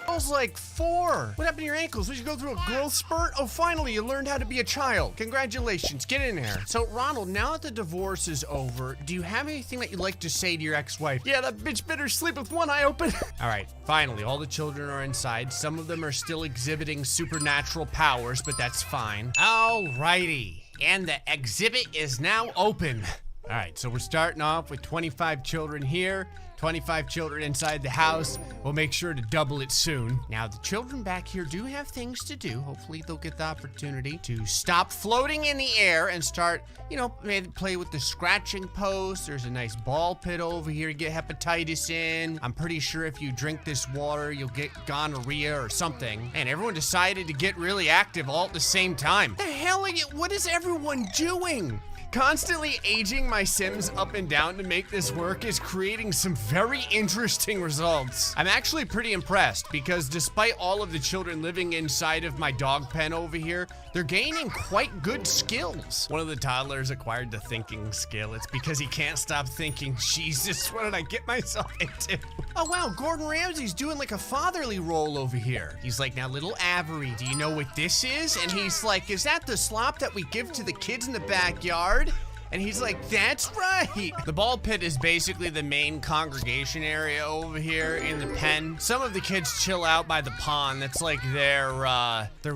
I was like 4. What happened to your ankles? Did you go through a growth spurt? Oh, finally, you learned how to be a child. Congratulations, get in here. So, Ronald, now that the divorce is over, do you have anything that you'd like to say to your ex-wife? Yeah, that bitch better sleep with one eye open. All right, finally, all the children are inside. Some of them are still exhibiting supernatural powers, but that's fine. All righty, and the exhibit is now open. All right, so we're starting off with 25 children here, 25 children inside the house. We'll make sure to double it soon. Now, the children back here do have things to do. Hopefully, they'll get the opportunity to stop floating in the air and start, you know, maybe play with the scratching post. There's a nice ball pit over here to get hepatitis in. I'm pretty sure if you drink this water, you'll get gonorrhea or something. And everyone decided to get really active all at the same time. The hell, what is everyone doing? Constantly aging my Sims up and down to make this work is creating some very interesting results. I'm actually pretty impressed because despite all of the children living inside of my dog pen over here, they're gaining quite good skills. One of the toddlers acquired the thinking skill. It's because he can't stop thinking, Jesus, what did I get myself into? Oh wow, Gordon Ramsay's doing like a fatherly role over here. He's like, now little Avery, do you know what this is? And he's like, is that the slop that we give to the kids in the backyard? And he's like, that's right. The ball pit is basically the main congregation area over here in the pen. Some of the kids chill out by the pond. That's like their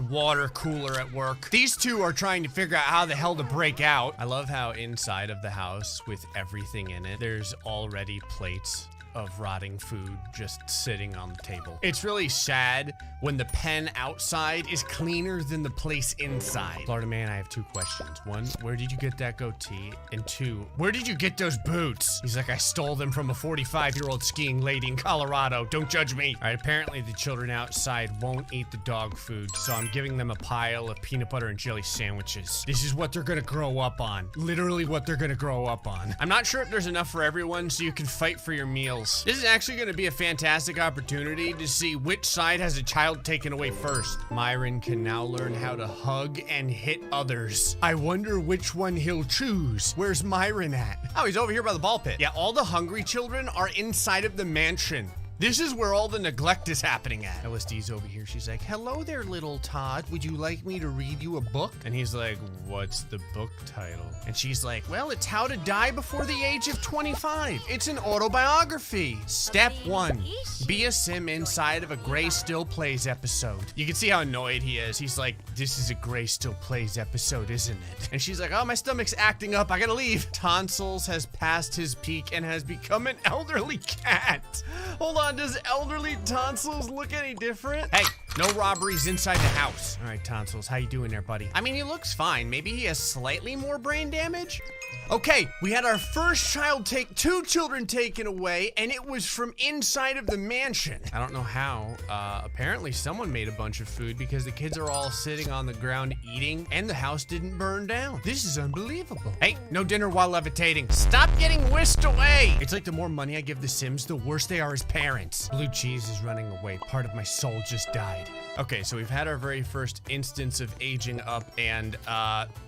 water cooler at work. These two are trying to figure out how the hell to break out. I love how inside of the house with everything in it, there's already plates of rotting food just sitting on the table. It's really sad when the pen outside is cleaner than the place inside. Florida man, I have 2 questions. 1, where did you get that goatee? And 2, where did you get those boots? He's like, I stole them from a 45-year-old skiing lady in Colorado. Don't judge me. All right, apparently the children outside won't eat the dog food, so I'm giving them a pile of peanut butter and jelly sandwiches. This is what they're gonna grow up on. Literally what they're gonna grow up on. I'm not sure if there's enough for everyone, so you can fight for your meals. This is actually gonna be a fantastic opportunity to see which side has a child taken away first. Myron can now learn how to hug and hit others. I wonder which one he'll choose. Where's Myron at? Oh, he's over here by the ball pit. Yeah, all the hungry children are inside of the mansion. This is where all the neglect is happening at. LSD's over here. She's like, hello there, little Todd. Would you like me to read you a book? And he's like, what's the book title? And she's like, well, it's How to Die Before the Age of 25. It's an autobiography. Step 1, be a sim inside of a Gray Still Plays episode. You can see how annoyed he is. He's like, this is a Gray Still Plays episode, isn't it? And she's like, oh, my stomach's acting up. I gotta leave. Tonsils has passed his peak and has become an elderly cat. Hold on. Does elderly Tonsils look any different? Hey, no robberies inside the house. All right, Tonsils, how you doing there, buddy? I mean, he looks fine. Maybe he has slightly more brain damage? Okay, we had our first two children taken away, and it was from inside of the mansion. I don't know how. Apparently someone made a bunch of food because the kids are all sitting on the ground eating, and the house didn't burn down. This is unbelievable. Hey, no dinner while levitating. Stop getting whisked away. It's like the more money I give the Sims, the worse they are as parents. Blue cheese is running away. Part of my soul just died. Okay, so we've had our very first instance of aging up, and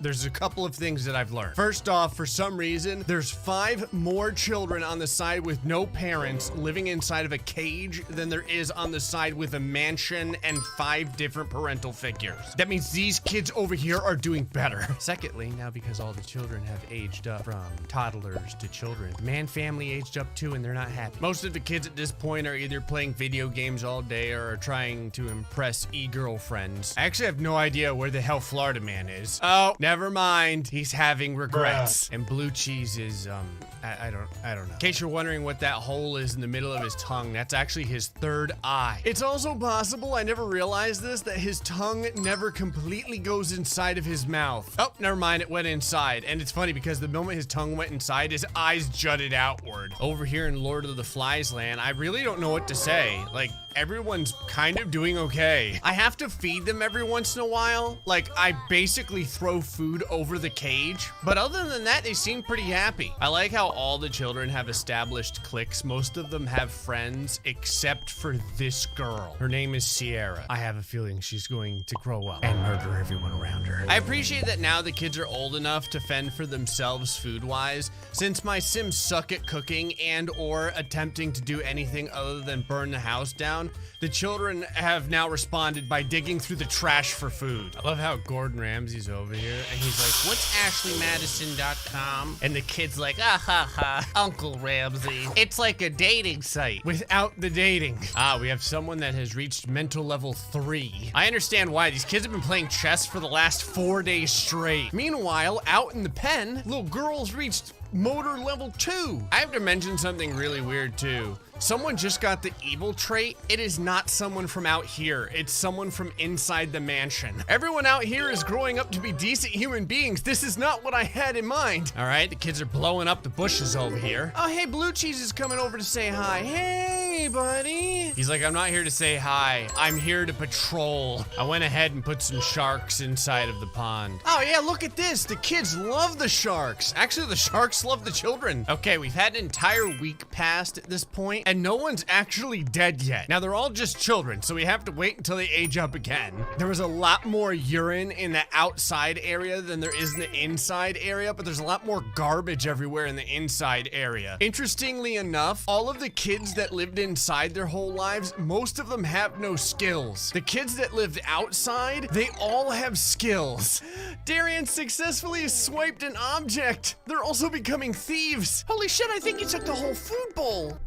there's a couple of things that I've learned. First off, for some reason, there's 5 more children on the side with no parents living inside of a cage than there is on the side with a mansion and 5 different parental figures. That means these kids over here are doing better. Secondly, now because all the children have aged up from toddlers to children, the man family aged up too, and they're not happy. Most of the kids at this point are either playing video games all day or are trying to impress e-girlfriends. I actually have no idea where the hell Florida man is. Oh, never mind. He's having regrets. And blue cheese is, I don't know. In case you're wondering what that hole is in the middle of his tongue, that's actually his 3rd eye. It's also possible, I never realized this, that his tongue never completely goes inside of his mouth. Oh, never mind, it went inside. And it's funny because the moment his tongue went inside, his eyes jutted outward. Over here in Lord of the Flies land, I really don't know what to say. Like, everyone's kind of doing okay. I have to feed them every once in a while. Like, I basically throw food over the cage. But other than that, they seem pretty happy. I like how all the children have established cliques. Most of them have friends, except for this girl. Her name is Sierra. I have a feeling she's going to grow up and murder everyone around her. I appreciate that now the kids are old enough to fend for themselves food-wise. Since my Sims suck at cooking and or attempting to do anything other than burn the house down, the children have now responded by digging through the trash for food. I love how Gordon Ramsay's over here and he's like, what's AshleyMadison.com? And the kid's like, ah ha ha, Uncle Ramsay. It's like a dating site without the dating. Ah, we have someone that has reached mental level 3. I understand why. These kids have been playing chess for the last 4 days straight. Meanwhile, out in the pen, little girl's reached motor level 2. I have to mention something really weird too. Someone just got the evil trait. It is not someone from out here. It's someone from inside the mansion. Everyone out here is growing up to be decent human beings. This is not what I had in mind. All right, the kids are blowing up the bushes over here. Oh, hey, Blue Cheese is coming over to say hi. Hey, buddy. He's like, I'm not here to say hi. I'm here to patrol. I went ahead and put some sharks inside of the pond. Oh, yeah, look at this. The kids love the sharks. Actually, the sharks love the children. Okay, we've had an entire week past at this point, and no one's actually dead yet. Now, they're all just children, so we have to wait until they age up again. There was a lot more urine in the outside area than there is in the inside area, but there's a lot more garbage everywhere in the inside area. Interestingly enough, all of the kids that lived inside their whole lives, most of them have no skills. The kids that lived outside, they all have skills. Darian successfully swiped an object. They're also becoming thieves. Holy shit, I think he took the whole food bowl.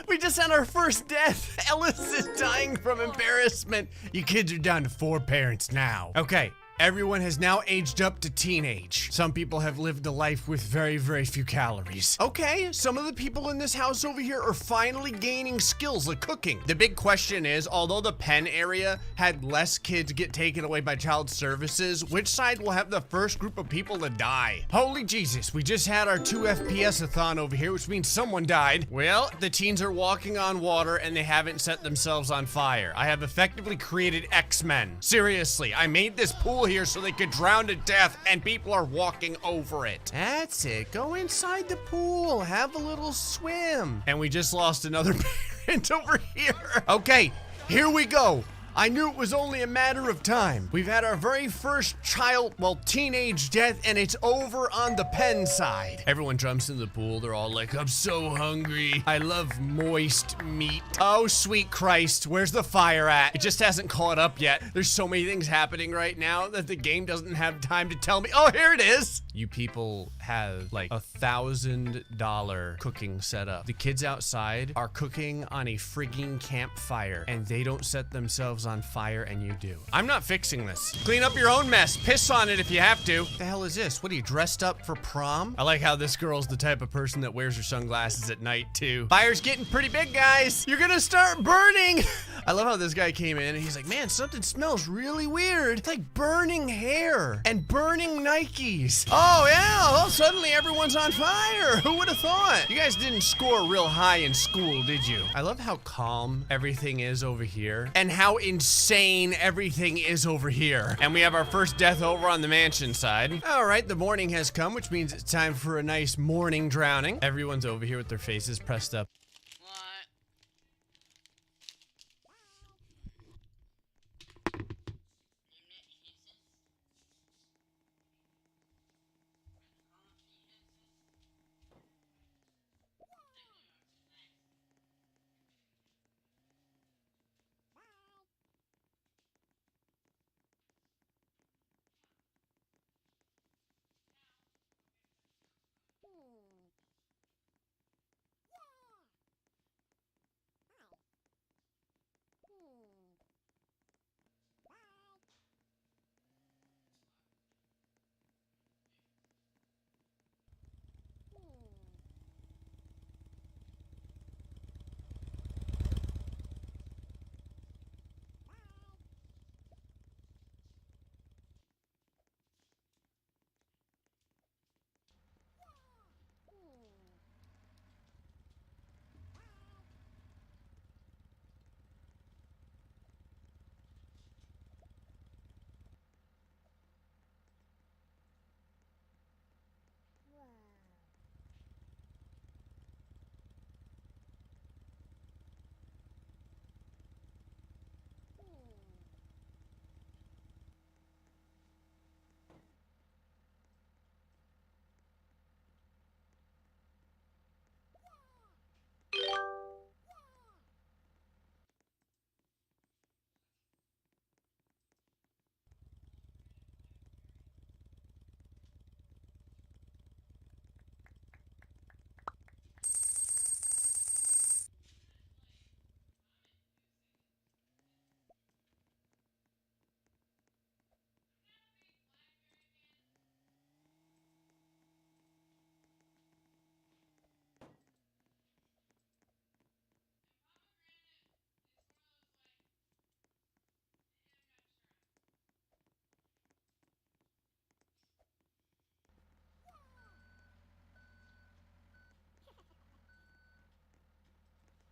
We just had our first death. Ellis is dying from embarrassment. You kids are down to 4 parents now. Okay. Everyone has now aged up to teenage. Some people have lived a life with very, very few calories. Okay, some of the people in this house over here are finally gaining skills like cooking. The big question is, although the pen area had less kids get taken away by child services, which side will have the first group of people to die? Holy Jesus, we just had our 2 FPS-a-thon over here, which means someone died. Well, the teens are walking on water and they haven't set themselves on fire. I have effectively created X-Men. Seriously, I made this pool here so they could drown to death and people are walking over it. That's it. Go inside the pool. Have a little swim. And we just lost another parent over here. Okay, here we go. I knew it was only a matter of time. We've had our very first child, well, teenage death, and it's over on the pen side. Everyone jumps in the pool. They're all like, I'm so hungry. I love moist meat. Oh, sweet Christ. Where's the fire at? It just hasn't caught up yet. There's so many things happening right now that the game doesn't have time to tell me. Oh, here it is. You people have like $1,000 cooking setup. The kids outside are cooking on a frigging campfire and they don't set themselves on fire and you do. I'm not fixing this. Clean up your own mess. Piss on it if you have to. What the hell is this? What are you, dressed up for prom? I like how this girl's the type of person that wears her sunglasses at night too. Fire's getting pretty big, guys. You're gonna start burning. I love how this guy came in and he's like, man, something smells really weird. It's like burning hair and burning Nikes. Oh yeah, well, suddenly everyone's on fire. Who would have thought? You guys didn't score real high in school, did you? I love how calm everything is over here and how insane everything is over here. And we have our first death over on the mansion side. All right, the morning has come, which means it's time for a nice morning drowning. Everyone's over here with their faces pressed up.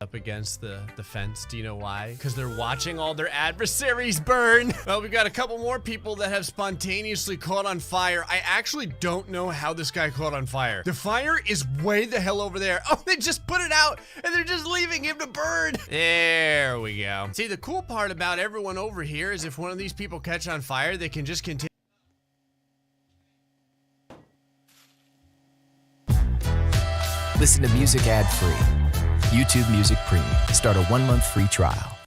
Up against the fence. Do you know why? Because they're watching all their adversaries burn. Well, we've got a couple more people that have spontaneously caught on fire. I actually don't know how this guy caught on fire. The fire is way the hell over there. Oh, they just put it out and they're just leaving him to burn. There we go. See, the cool part about everyone over here is if one of these people catch on fire, they can just continue. Listen to music ad-free. YouTube Music Premium. Start a 1-month free trial.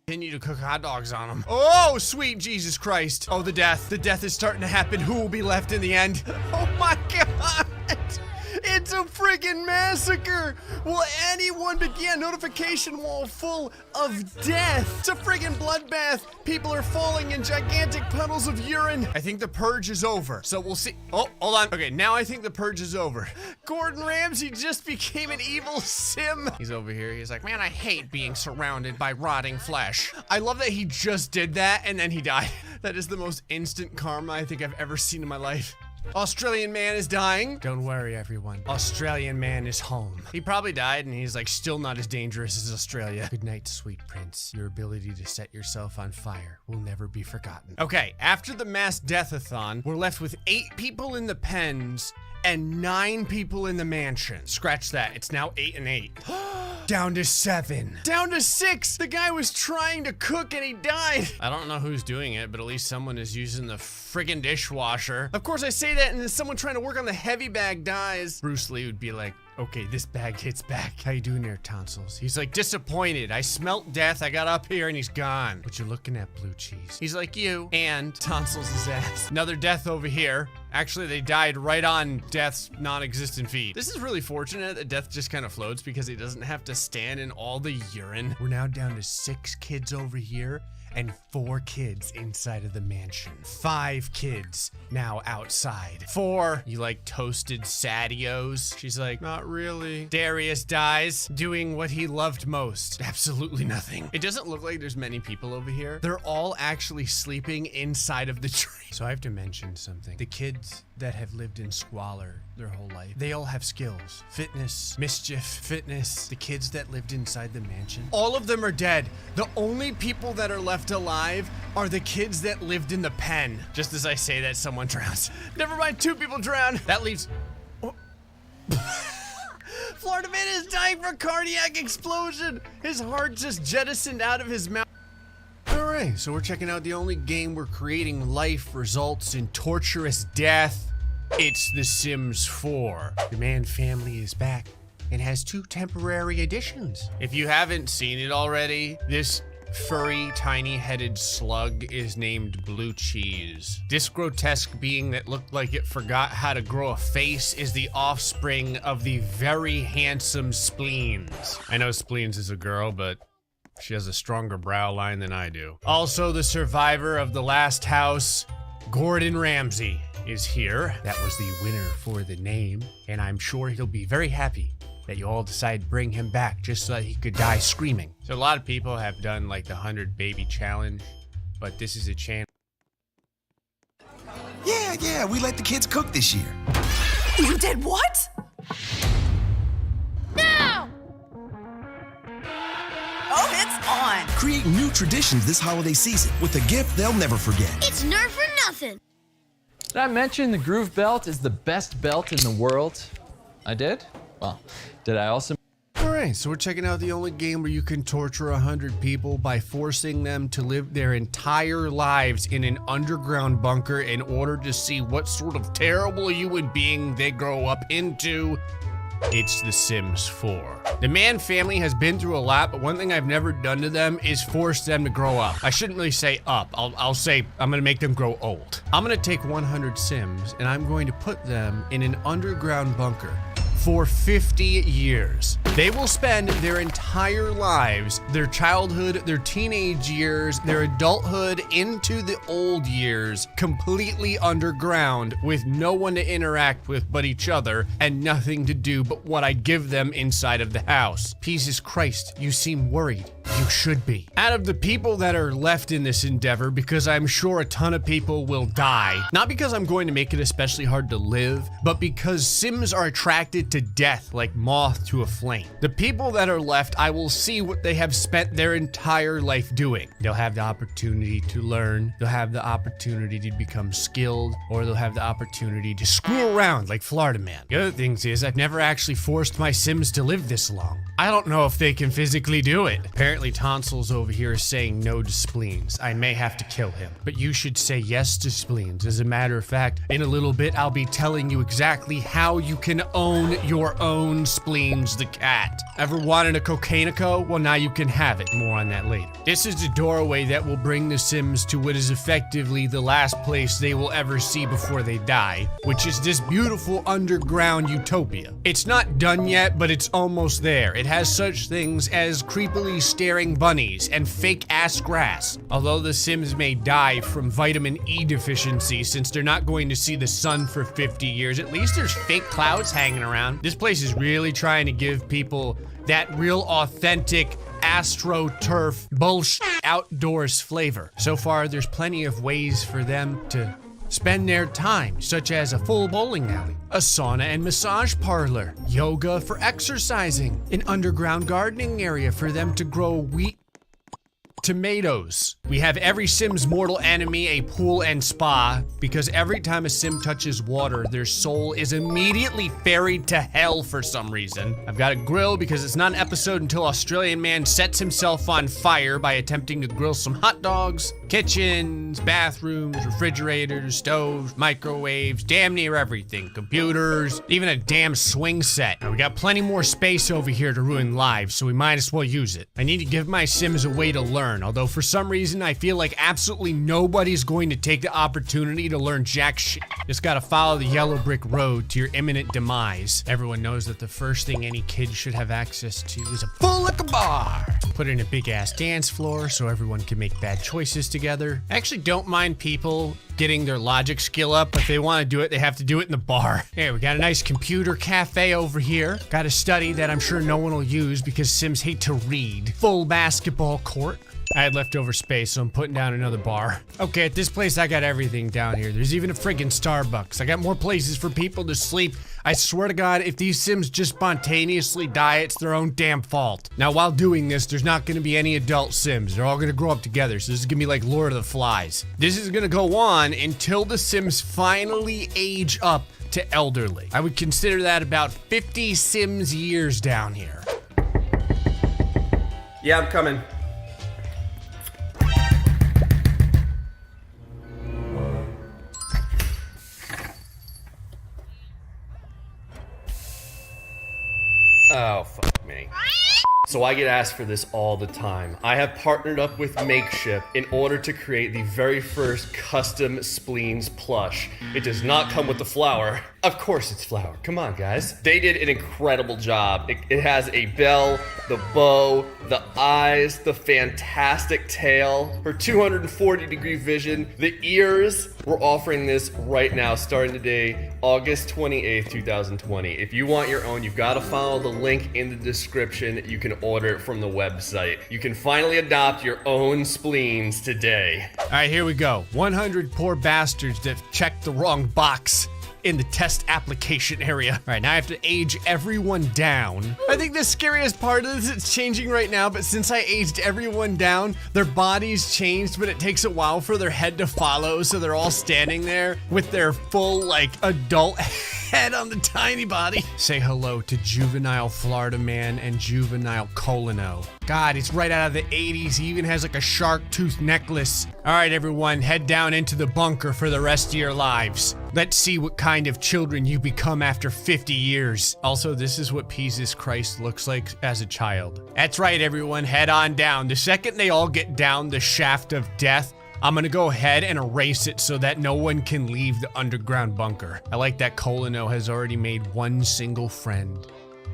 Continue to cook hot dogs on them. Oh, sweet Jesus Christ. Oh, the death. The death is starting to happen. Who will be left in the end? Oh my God. It's a friggin' massacre! Will anyone begin? Notification wall full of death. It's a friggin' bloodbath. People are falling in gigantic puddles of urine. I think the purge is over, so we'll see. Oh, hold on. Okay, now I think the purge is over. Gordon Ramsay just became an evil sim. He's over here. He's like, man, I hate being surrounded by rotting flesh. I love that he just did that and then he died. That is the most instant karma I think I've ever seen in my life. Australian man is dying. Don't worry, everyone. Australian man is home. He probably died and he's like still not as dangerous as Australia. Good night, sweet prince. Your ability to set yourself on fire will never be forgotten. Okay, after the mass death-a-thon, we're left with 8 people in the pens and 9 people in the mansion. Scratch that. It's now 8 and 8. Down to 7. Down to 6. The guy was trying to cook and he died. I don't know who's doing it, but at least someone is using the friggin' dishwasher. Of course I say that and then someone trying to work on the heavy bag dies. Bruce Lee would be like, okay, this bag hits back. How you doing there, tonsils? He's like, disappointed. I smelt death. I got up here and he's gone. What you looking at, blue cheese? He's like, you and tonsils' ass. Another death over here. Actually, they died right on Death's non-existent feet. This is really fortunate that Death just kind of floats because he doesn't have to stand in all the urine. We're now down to 6 kids over here and 4 kids inside of the mansion. 5 kids now outside. 4, you like toasted sadios? She's like, not really. Darius dies doing what he loved most. Absolutely nothing. It doesn't look like there's many people over here. They're all actually sleeping inside of the tree. So I have to mention something. The kids that have lived in squalor their whole life, they all have skills. Fitness, mischief, fitness. The kids that lived inside the mansion, all of them are dead. The only people that are left alive are the kids that lived in the pen. Just as I say that, someone drowns. Never mind, 2 people drowned. That leaves... Oh. Florida man is dying from a cardiac explosion. His heart just jettisoned out of his mouth. Alright, so we're checking out the only game where creating life results in torturous death. It's The Sims 4. The Man family is back and has 2 temporary additions. If you haven't seen it already, this furry, tiny-headed slug is named Blue Cheese. This grotesque being that looked like it forgot how to grow a face is the offspring of the very handsome Spleens. I know Spleens is a girl, but she has a stronger brow line than I do. Also, the survivor of the last house, Gordon Ramsay, is here. That was the winner for the name, and I'm sure he'll be very happy that you all decided to bring him back just so that he could die screaming. So a lot of people have done like the 100 baby challenge, but this is a chance. Yeah, we let the kids cook this year. You did what? No! Oh, it's on. Create new traditions this holiday season with a gift they'll never forget. It's Nerf for nothing. Did I mention the Groove Belt is the best belt in the world? I did? Well, did I also... Alright, so we're checking out the only game where you can torture 100 people by forcing them to live their entire lives in an underground bunker in order to see what sort of terrible human being they grow up into. It's The Sims 4. The Man family has been through a lot, but one thing I've never done to them is force them to grow up. I shouldn't really say up. I'll say I'm gonna make them grow old. I'm gonna take 100 Sims and I'm going to put them in an underground bunker for 50 years. They will spend their entire lives, their childhood, their teenage years, their adulthood into the old years, completely underground with no one to interact with but each other and nothing to do but what I give them inside of the house. Jesus Christ, you seem worried. You should be. Out of the people that are left in this endeavor, because I'm sure a ton of people will die, not because I'm going to make it especially hard to live, but because Sims are attracted to death like moth to a flame. The people that are left, I will see what they have spent their entire life doing. They'll have the opportunity to learn, they'll have the opportunity to become skilled, or they'll have the opportunity to screw around like Florida Man. The other thing is, I've never actually forced my Sims to live this long. I don't know if they can physically do it. Apparently Apparently Tonsils over here is saying no to spleens. I may have to kill him, but you should say yes to spleens. As a matter of fact, in a little bit, I'll be telling you exactly how you can own your own Spleens the cat. Ever wanted a cocainico? Well, now you can have it. More on that later. This is the doorway that will bring the Sims to what is effectively the last place they will ever see before they die, which is this beautiful underground utopia. It's not done yet, but it's almost there. It has such things as creepily staring bunnies and fake-ass grass. Although the Sims may die from vitamin E deficiency since they're not going to see the sun for 50 years, at least there's fake clouds hanging around. This place is really trying to give people that real authentic astroturf bullshit outdoors flavor. So far, there's plenty of ways for them to spend their time, such as a full bowling alley, a sauna and massage parlor, yoga for exercising, an underground gardening area for them to grow wheat tomatoes. We have every Sim's mortal enemy a pool and spa, because every time a Sim touches water, their soul is immediately ferried to hell for some reason. I've got a grill because it's not an episode until Australian man sets himself on fire by attempting to grill some hot dogs. Kitchens, bathrooms, refrigerators, stoves, microwaves, damn near everything. Computers, even a damn swing set. Now, we got plenty more space over here to ruin lives, so we might as well use it. I need to give my Sims a way to learn, although for some reason I feel like absolutely nobody's going to take the opportunity to learn jack shit. Just gotta follow the yellow brick road to your imminent demise. Everyone knows that the first thing any kid should have access to is a full liquor bar. Put in a big ass dance floor so everyone can make bad choices together. I actually don't mind people getting their logic skill up. If they want to do it, they have to do it in the bar. Hey, we got a nice computer cafe over here. Got a study that I'm sure no one will use because Sims hate to read. Full basketball court. I had leftover space, so I'm putting down another bar. Okay, at this place, I got everything down here. There's even a friggin' Starbucks. I got more places for people to sleep. I swear to God, if these Sims just spontaneously die, it's their own damn fault. Now, while doing this, there's not gonna be any adult Sims. They're all gonna grow up together, so this is gonna be like Lord of the Flies. This is gonna go on until the Sims finally age up to elderly. I would consider that about 50 Sims years down here. Yeah, I'm coming. Oh, fuck me. So I get asked for this all the time. I have partnered up with Makeshift in order to create the very first custom Spleens plush. It does not come with the flower. Of course it's flower. Come on, guys. They did an incredible job. It has a bell, the bow, the eyes, the fantastic tail, her 240-degree vision, the ears. We're offering this right now, starting today, August 28th, 2020. If you want your own, you've got to follow the link in the description. You can order it from the website. You can finally adopt your own spleens today. All right, here we go. 100 poor bastards that checked the wrong box in the test application area. All right, now I have to age everyone down. I think the scariest part is it's changing right now, but since I aged everyone down, their bodies changed, but it takes a while for their head to follow, so they're all standing there with their full, like, adult head on the tiny body. Say hello to Juvenile Florida Man and Juvenile Colino. God, it's right out of the 80s. He even has like a shark tooth necklace. All right, everyone, head down into the bunker for the rest of your lives. Let's see what kind of children you become after 50 years. Also, this is what Jesus Christ looks like as a child. That's right, everyone, head on down. The second they all get down the shaft of death, I'm gonna go ahead and erase it so that no one can leave the underground bunker. I like that Colino has already made one single friend.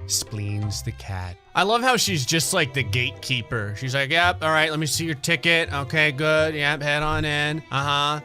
Spleens the cat. I love how she's just like the gatekeeper. She's like, yep, all right, let me see your ticket. Okay, good, yep, head on in. Uh-huh.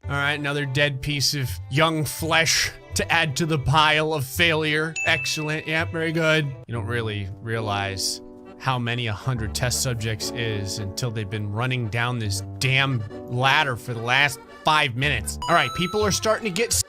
All right, another dead piece of young flesh to add to the pile of failure. Excellent. Yep, very good. You don't really realize how many 100 test subjects is until they've been running down this damn ladder for the last 5 minutes. All right, people are starting to get...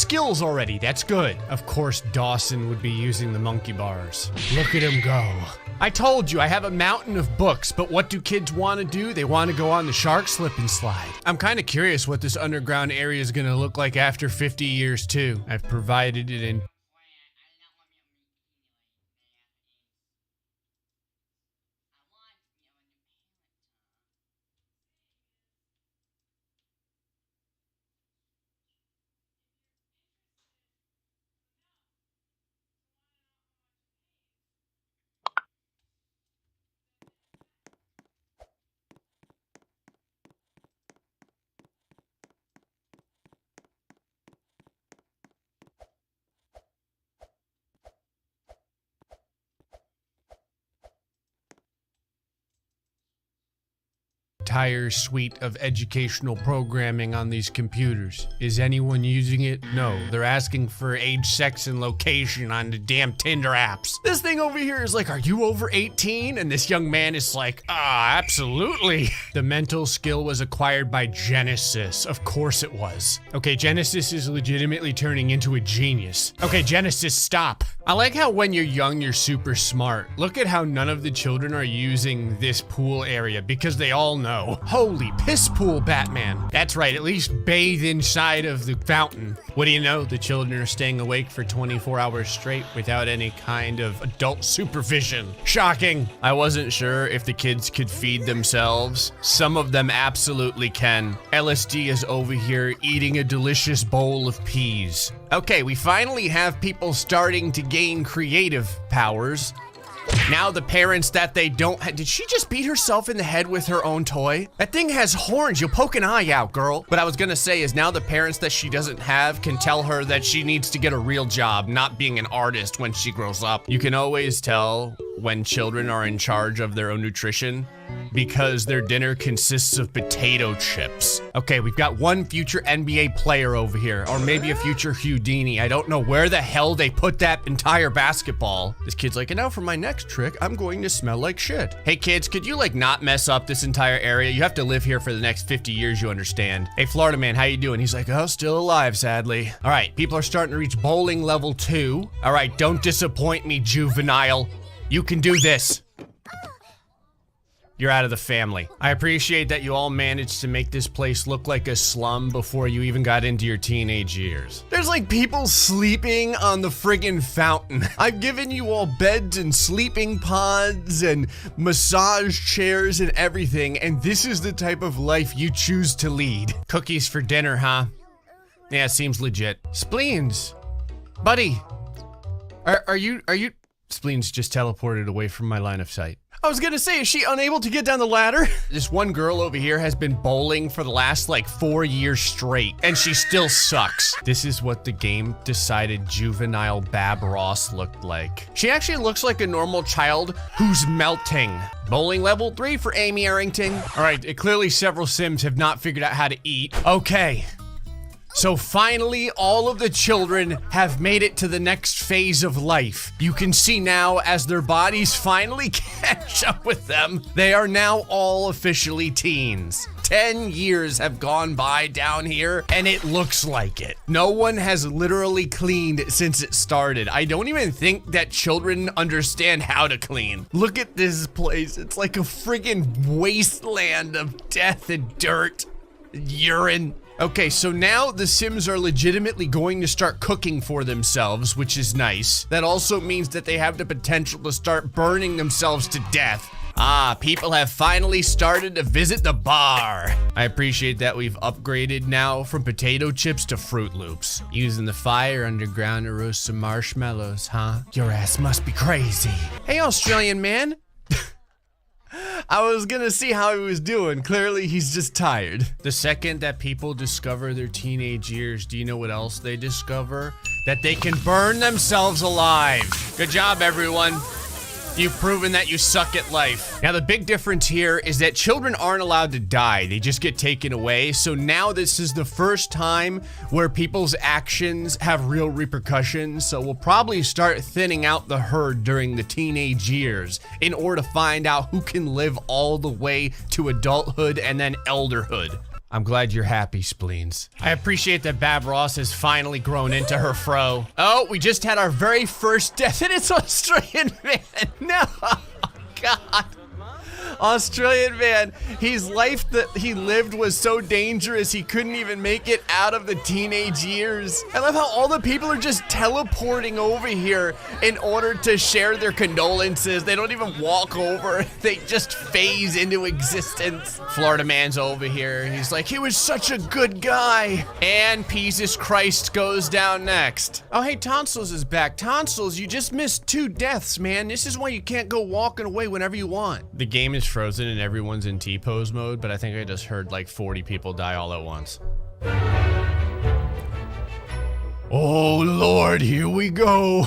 skills already. That's good. Of course, Dawson would be using the monkey bars. Look at him go. I told you, I have a mountain of books, but what do kids want to do? They want to go on the shark slip and slide. I'm kind of curious what this underground area is going to look like after 50 years too. I've provided it in entire suite of educational programming on these computers. Is anyone using it? No. They're asking for age, sex, and location on the damn Tinder apps. This thing over here is like, are you over 18? And this young man is like, absolutely. The mental skill was acquired by Genesis. Of course it was. Okay, Genesis is legitimately turning into a genius. Okay, Genesis, stop. I like how when you're young, you're super smart. Look at how none of the children are using this pool area because they all know. Holy piss pool, Batman. That's right, at least bathe inside of the fountain. What do you know? The children are staying awake for 24 hours straight without any kind of adult supervision. Shocking. I wasn't sure if the kids could feed themselves. Some of them absolutely can. LSD is over here eating a delicious bowl of peas. Okay, we finally have people starting to gain creative powers. Now the parents that they don't have, did she just beat herself in the head with her own toy? That thing has horns, you'll poke an eye out, girl. What I was gonna say is now the parents that she doesn't have can tell her that she needs to get a real job, not being an artist when she grows up. You can always tell when children are in charge of their own nutrition because their dinner consists of potato chips. Okay, we've got one future NBA player over here, or maybe a future Houdini. I don't know where the hell they put that entire basketball. This kid's like, and now for my next trick, I'm going to smell like shit. Hey kids, could you like not mess up this entire area? You have to live here for the next 50 years, you understand. Hey, Florida man, how you doing? He's like, oh, still alive, sadly. All right, people are starting to reach bowling level 2. All right, don't disappoint me, juvenile. You can do this. You're out of the family. I appreciate that you all managed to make this place look like a slum before you even got into your teenage years. There's like people sleeping on the friggin' fountain. I've given you all beds and sleeping pods and massage chairs and everything, and this is the type of life you choose to lead. Cookies for dinner, huh? Yeah, seems legit. Spleens, buddy, are you? Spleens just teleported away from my line of sight. I was gonna say, is she unable to get down the ladder? This one girl over here has been bowling for the last like 4 years straight, and she still sucks. This is what the game decided juvenile Bab Ross looked like. She actually looks like a normal child who's melting. Bowling level 3 for Amy Arrington. All right, clearly several Sims have not figured out how to eat. Okay. So finally, all of the children have made it to the next phase of life. You can see now as their bodies finally catch up with them, they are now all officially teens. 10 years have gone by down here, and it looks like it. No one has literally cleaned since it started. I don't even think that children understand how to clean. Look at this place. It's like a friggin' wasteland of death and dirt, urine. Okay, so now the Sims are legitimately going to start cooking for themselves, which is nice. That also means that they have the potential to start burning themselves to death. Ah, people have finally started to visit the bar. I appreciate that we've upgraded now from potato chips to Fruit Loops. Using the fire underground to roast some marshmallows, huh? Your ass must be crazy. Hey, Australian man. I was gonna see how he was doing. Clearly, he's just tired. The second that people discover their teenage years, do you know what else they discover? That they can burn themselves alive. Good job, everyone. You've proven that you suck at life. Now, the big difference here is that children aren't allowed to die. They just get taken away. So now this is the first time where people's actions have real repercussions. So we'll probably start thinning out the herd during the teenage years in order to find out who can live all the way to adulthood and then elderhood. I'm glad you're happy, Spleens. I appreciate that Bab Ross has finally grown into her fro. Oh, we just had our very first death, and it's Australian man. No, oh, God. Australian man, his life that he lived was so dangerous he couldn't even make it out of the teenage years. I love how all the people are just teleporting over here in order to share their condolences. They don't even walk over. They just phase into existence. Florida man's over here. He's like, he was such a good guy. And Jesus Christ goes down next. Oh, hey, Tonsils is back. Tonsils, you just missed 2 deaths, man. This is why you can't go walking away whenever you want. The game is frozen and everyone's in T-pose mode, but I think I just heard like 40 people die all at once. Oh Lord, here we go.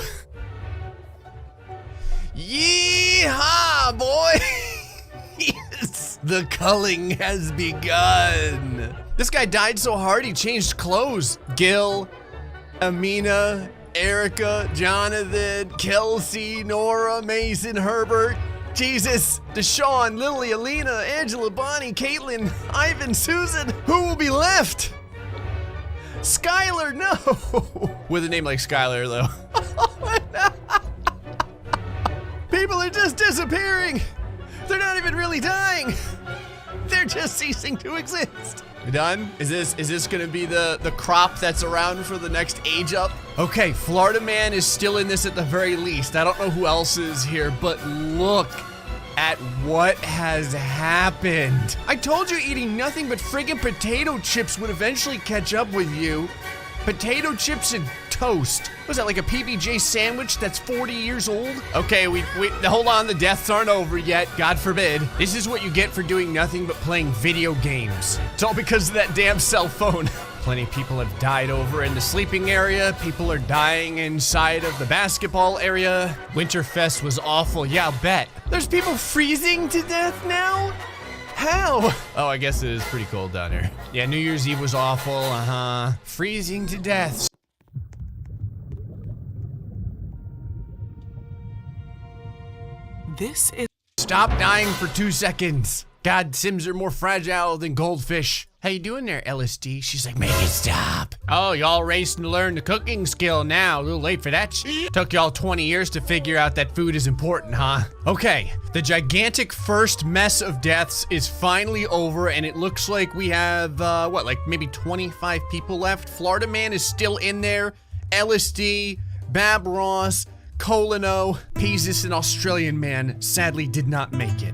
Yeehaw, boy. Yes, the culling has begun. This guy died so hard he changed clothes. Gil, Amina, Erica, Jonathan, Kelsey, Nora, Mason, Herbert, Jesus, Deshaun, Lily, Alina, Angela, Bonnie, Caitlin, Ivan, Susan. Who will be left? Skylar, no. With a name like Skylar, though. People are just disappearing. They're not even really dying. They're just ceasing to exist. We done? Is this gonna be the crop that's around for the next age up? Okay, Florida man is still in this at the very least. I don't know who else is here, but look at what has happened. I told you eating nothing but friggin' potato chips would eventually catch up with you. Potato chips and toast. Was that like a PBJ sandwich that's 40 years old? Okay, we hold on, the deaths aren't over yet, God forbid. This is what you get for doing nothing but playing video games. It's all because of that damn cell phone. Plenty of people have died over in the sleeping area. People are dying inside of the basketball area. Winterfest was awful, yeah, I'll bet. There's people freezing to death now? How? Oh, I guess it is pretty cold down here. Yeah, New Year's Eve was awful, freezing to death. This is. Stop dying for 2 seconds. God, Sims are more fragile than goldfish. How you doing there, LSD? She's like, make it stop. Oh, y'all racing to learn the cooking skill now. A little late for that. Took y'all 20 years to figure out that food is important, huh? Okay, the gigantic first mess of deaths is finally over, and it looks like we have, what, like maybe 25 people left? Florida man is still in there. LSD, Bab Ross, Colino, Peasus, an Australian man, sadly did not make it.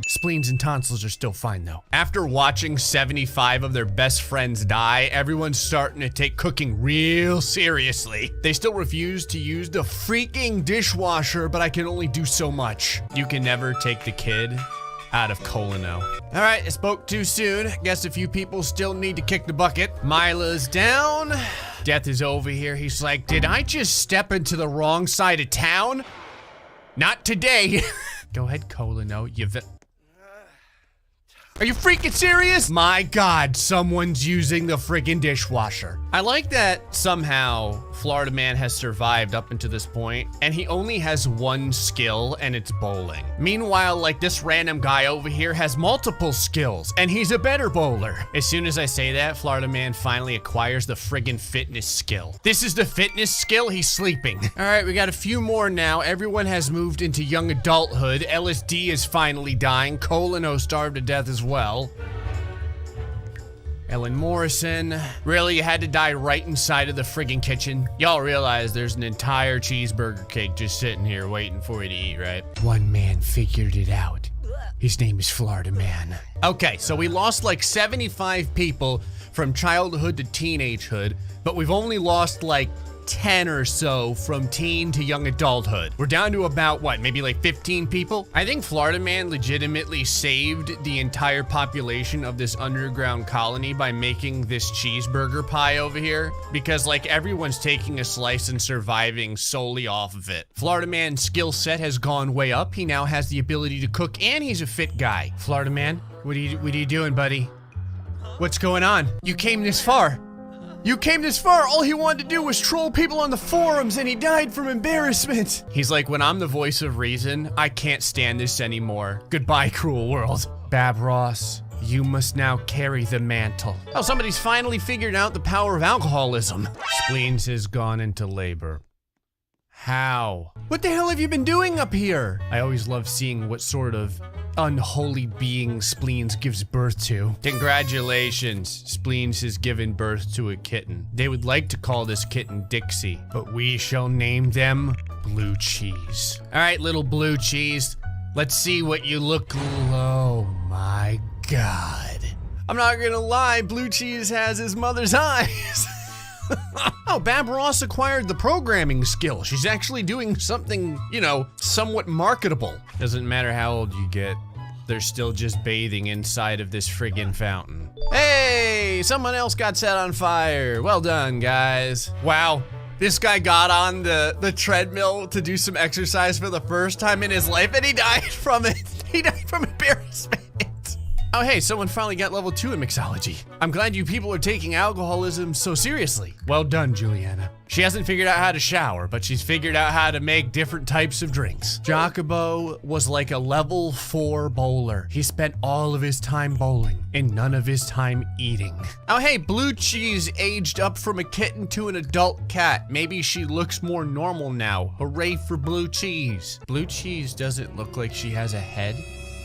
Spleens and Tonsils are still fine though. After watching 75 of their best friends die, everyone's starting to take cooking real seriously. They still refuse to use the freaking dishwasher, but I can only do so much. You can never take the kid out of Colino. All right, I spoke too soon. Guess a few people still need to kick the bucket. Mila's down. Death is over here. He's like, did I just step into the wrong side of town? Not today. Go ahead, Colino. Are you freaking serious? My God, someone's using the friggin' dishwasher. I like that somehow Florida man has survived up until this point, and he only has one skill, and it's bowling. Meanwhile, like this random guy over here has multiple skills, and he's a better bowler. As soon as I say that, Florida man finally acquires the friggin' fitness skill. This is the fitness skill, he's sleeping. All right, we got a few more now. Everyone has moved into young adulthood. LSD is finally dying. Colino starved to death as well. Ellen Morrison. Really, you had to die right inside of the friggin' kitchen? Y'all realize there's an entire cheeseburger cake just sitting here waiting for you to eat, right? One man figured it out. His name is Florida Man. Okay, so we lost like 75 people from childhood to teenagehood, but we've only lost like 10 or so from teen to young adulthood. We're down to about, what, maybe like 15 people? I think Florida Man legitimately saved the entire population of this underground colony by making this cheeseburger pie over here, because like everyone's taking a slice and surviving solely off of it. Florida Man's skill set has gone way up. He now has the ability to cook, and he's a fit guy. Florida Man, what are you doing, buddy? What's going on? You came this far. You came this far, all he wanted to do was troll people on the forums, and he died from embarrassment. He's like, when I'm the voice of reason, I can't stand this anymore. Goodbye, cruel world. Bab Ross, You must now carry the mantle. Oh, somebody's finally figured out the power of alcoholism. Spleens has gone into labor. How? What the hell have you been doing up here? I always love seeing what sort of unholy being Spleens gives birth to. Congratulations, Spleens has given birth to a kitten. They would like to call this kitten Dixie, but we shall name them Blue Cheese. All right, little Blue Cheese, let's see what you look like. Oh my God. I'm not gonna lie, Blue Cheese has his mother's eyes. Oh, Bab Ross acquired the programming skill. She's actually doing something, you know, somewhat marketable. Doesn't matter how old you get, they're still just bathing inside of this friggin' fountain. Hey, someone else got set on fire. Well done, guys. Wow, this guy got on the treadmill to do some exercise for the first time in his life and he died from it. He died from embarrassment. Oh hey, someone finally got level 2 in mixology. I'm glad you people are taking alcoholism so seriously. Well done, Juliana. She hasn't figured out how to shower, but she's figured out how to make different types of drinks. Jacobo was like a level 4 bowler. He spent all of his time bowling and none of his time eating. Oh hey, Blue Cheese aged up from a kitten to an adult cat. Maybe she looks more normal now. Hooray for Blue Cheese. Blue Cheese doesn't look like she has a head.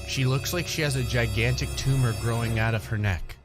She looks like she has a gigantic tumor growing out of her neck.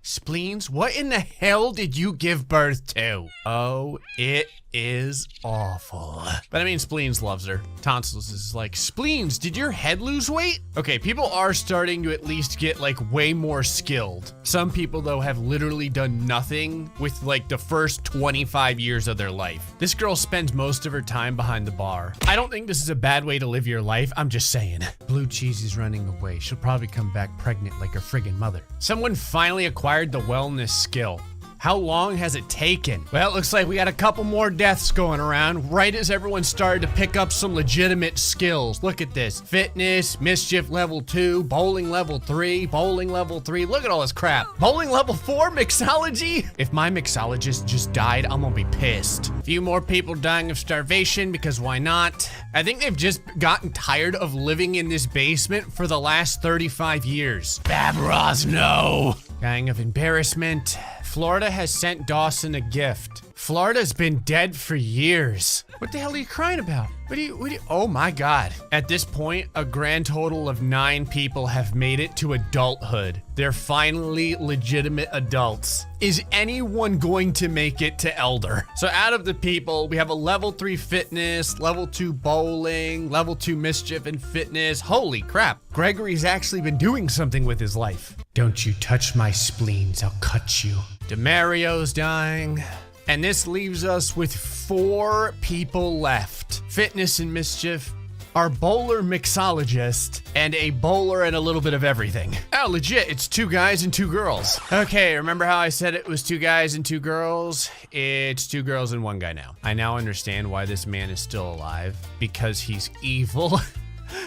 Spleens, what in the hell did you give birth to? Oh, it is awful. But I mean, Spleens loves her. Tonsils is like, Spleens, did your head lose weight? Okay, people are starting to at least get like way more skilled. Some people though have literally done nothing with like the first 25 years of their life. This girl spends most of her time behind the bar. I don't think this is a bad way to live your life. I'm just saying. Blue Cheese is running away. She'll probably come back pregnant like her friggin' mother. Someone finally acquired the wellness skill. How long has it taken? Well, it looks like we got a couple more deaths going around right as everyone started to pick up some legitimate skills. Look at this. Fitness, mischief level 2, bowling level 3, bowling level 3. Look at all this crap. Bowling level 4, mixology? If my mixologist just died, I'm gonna be pissed. A few more people dying of starvation because why not? I think they've just gotten tired of living in this basement for the last 35 years. Bab Ross, no. Dying of embarrassment. Florida has sent Dawson a gift. Florida's been dead for years. What the hell are you crying about? What do you, oh my God. At this point, a grand total of 9 people have made it to adulthood. They're finally legitimate adults. Is anyone going to make it to Elder? So out of the people, we have a level 3 fitness, level 2 bowling, level 2 mischief and fitness. Holy crap. Gregory's actually been doing something with his life. Don't you touch my spleens, I'll cut you. DeMario's dying. And this leaves us with 4 people left. Fitness and mischief, our bowler mixologist, and a bowler and a little bit of everything. Oh, legit, it's 2 guys and 2 girls. Okay, remember how I said it was 2 guys and 2 girls? It's 2 girls and 1 guy now. I now understand why this man is still alive. Because he's evil.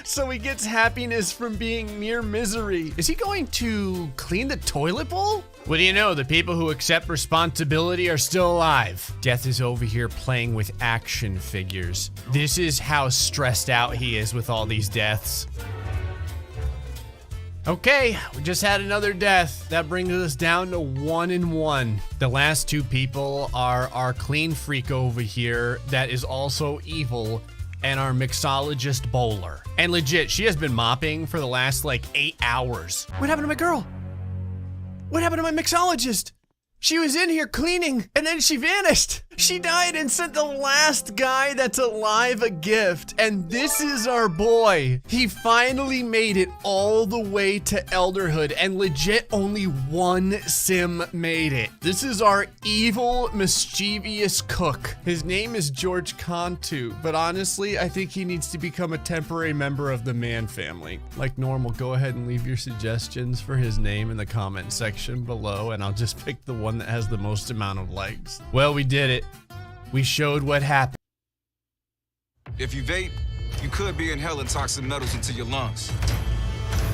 So he gets happiness from being mere misery. Is he going to clean the toilet bowl? What do you know? The people who accept responsibility are still alive. Death is over here playing with action figures. This is how stressed out he is with all these deaths. Okay, we just had another death. That brings us down to 1 and 1. The last 2 people are our clean freak over here that is also evil, and our mixologist bowler. And legit, she has been mopping for the last like 8 hours. What happened to my girl? What happened to my mixologist? She was in here cleaning and then she vanished. She died and sent the last guy that's alive a gift. And this is our boy. He finally made it all the way to elderhood and legit only 1 sim made it. This is our evil, mischievous cook. His name is George Cantu, but honestly, I think he needs to become a temporary member of the Man family. Like normal, go ahead and leave your suggestions for his name in the comment section below and I'll just pick the one that has the most amount of likes. Well, we did it. We showed what happened. If you vape, you could be inhaling toxic metals into your lungs.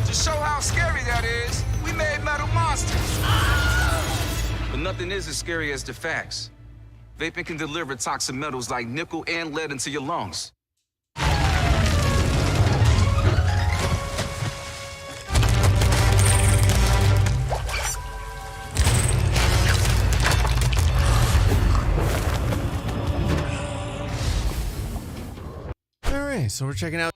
To show how scary that is, we made metal monsters. But nothing is as scary as the facts. Vaping can deliver toxic metals like nickel and lead into your lungs. so we're checking out.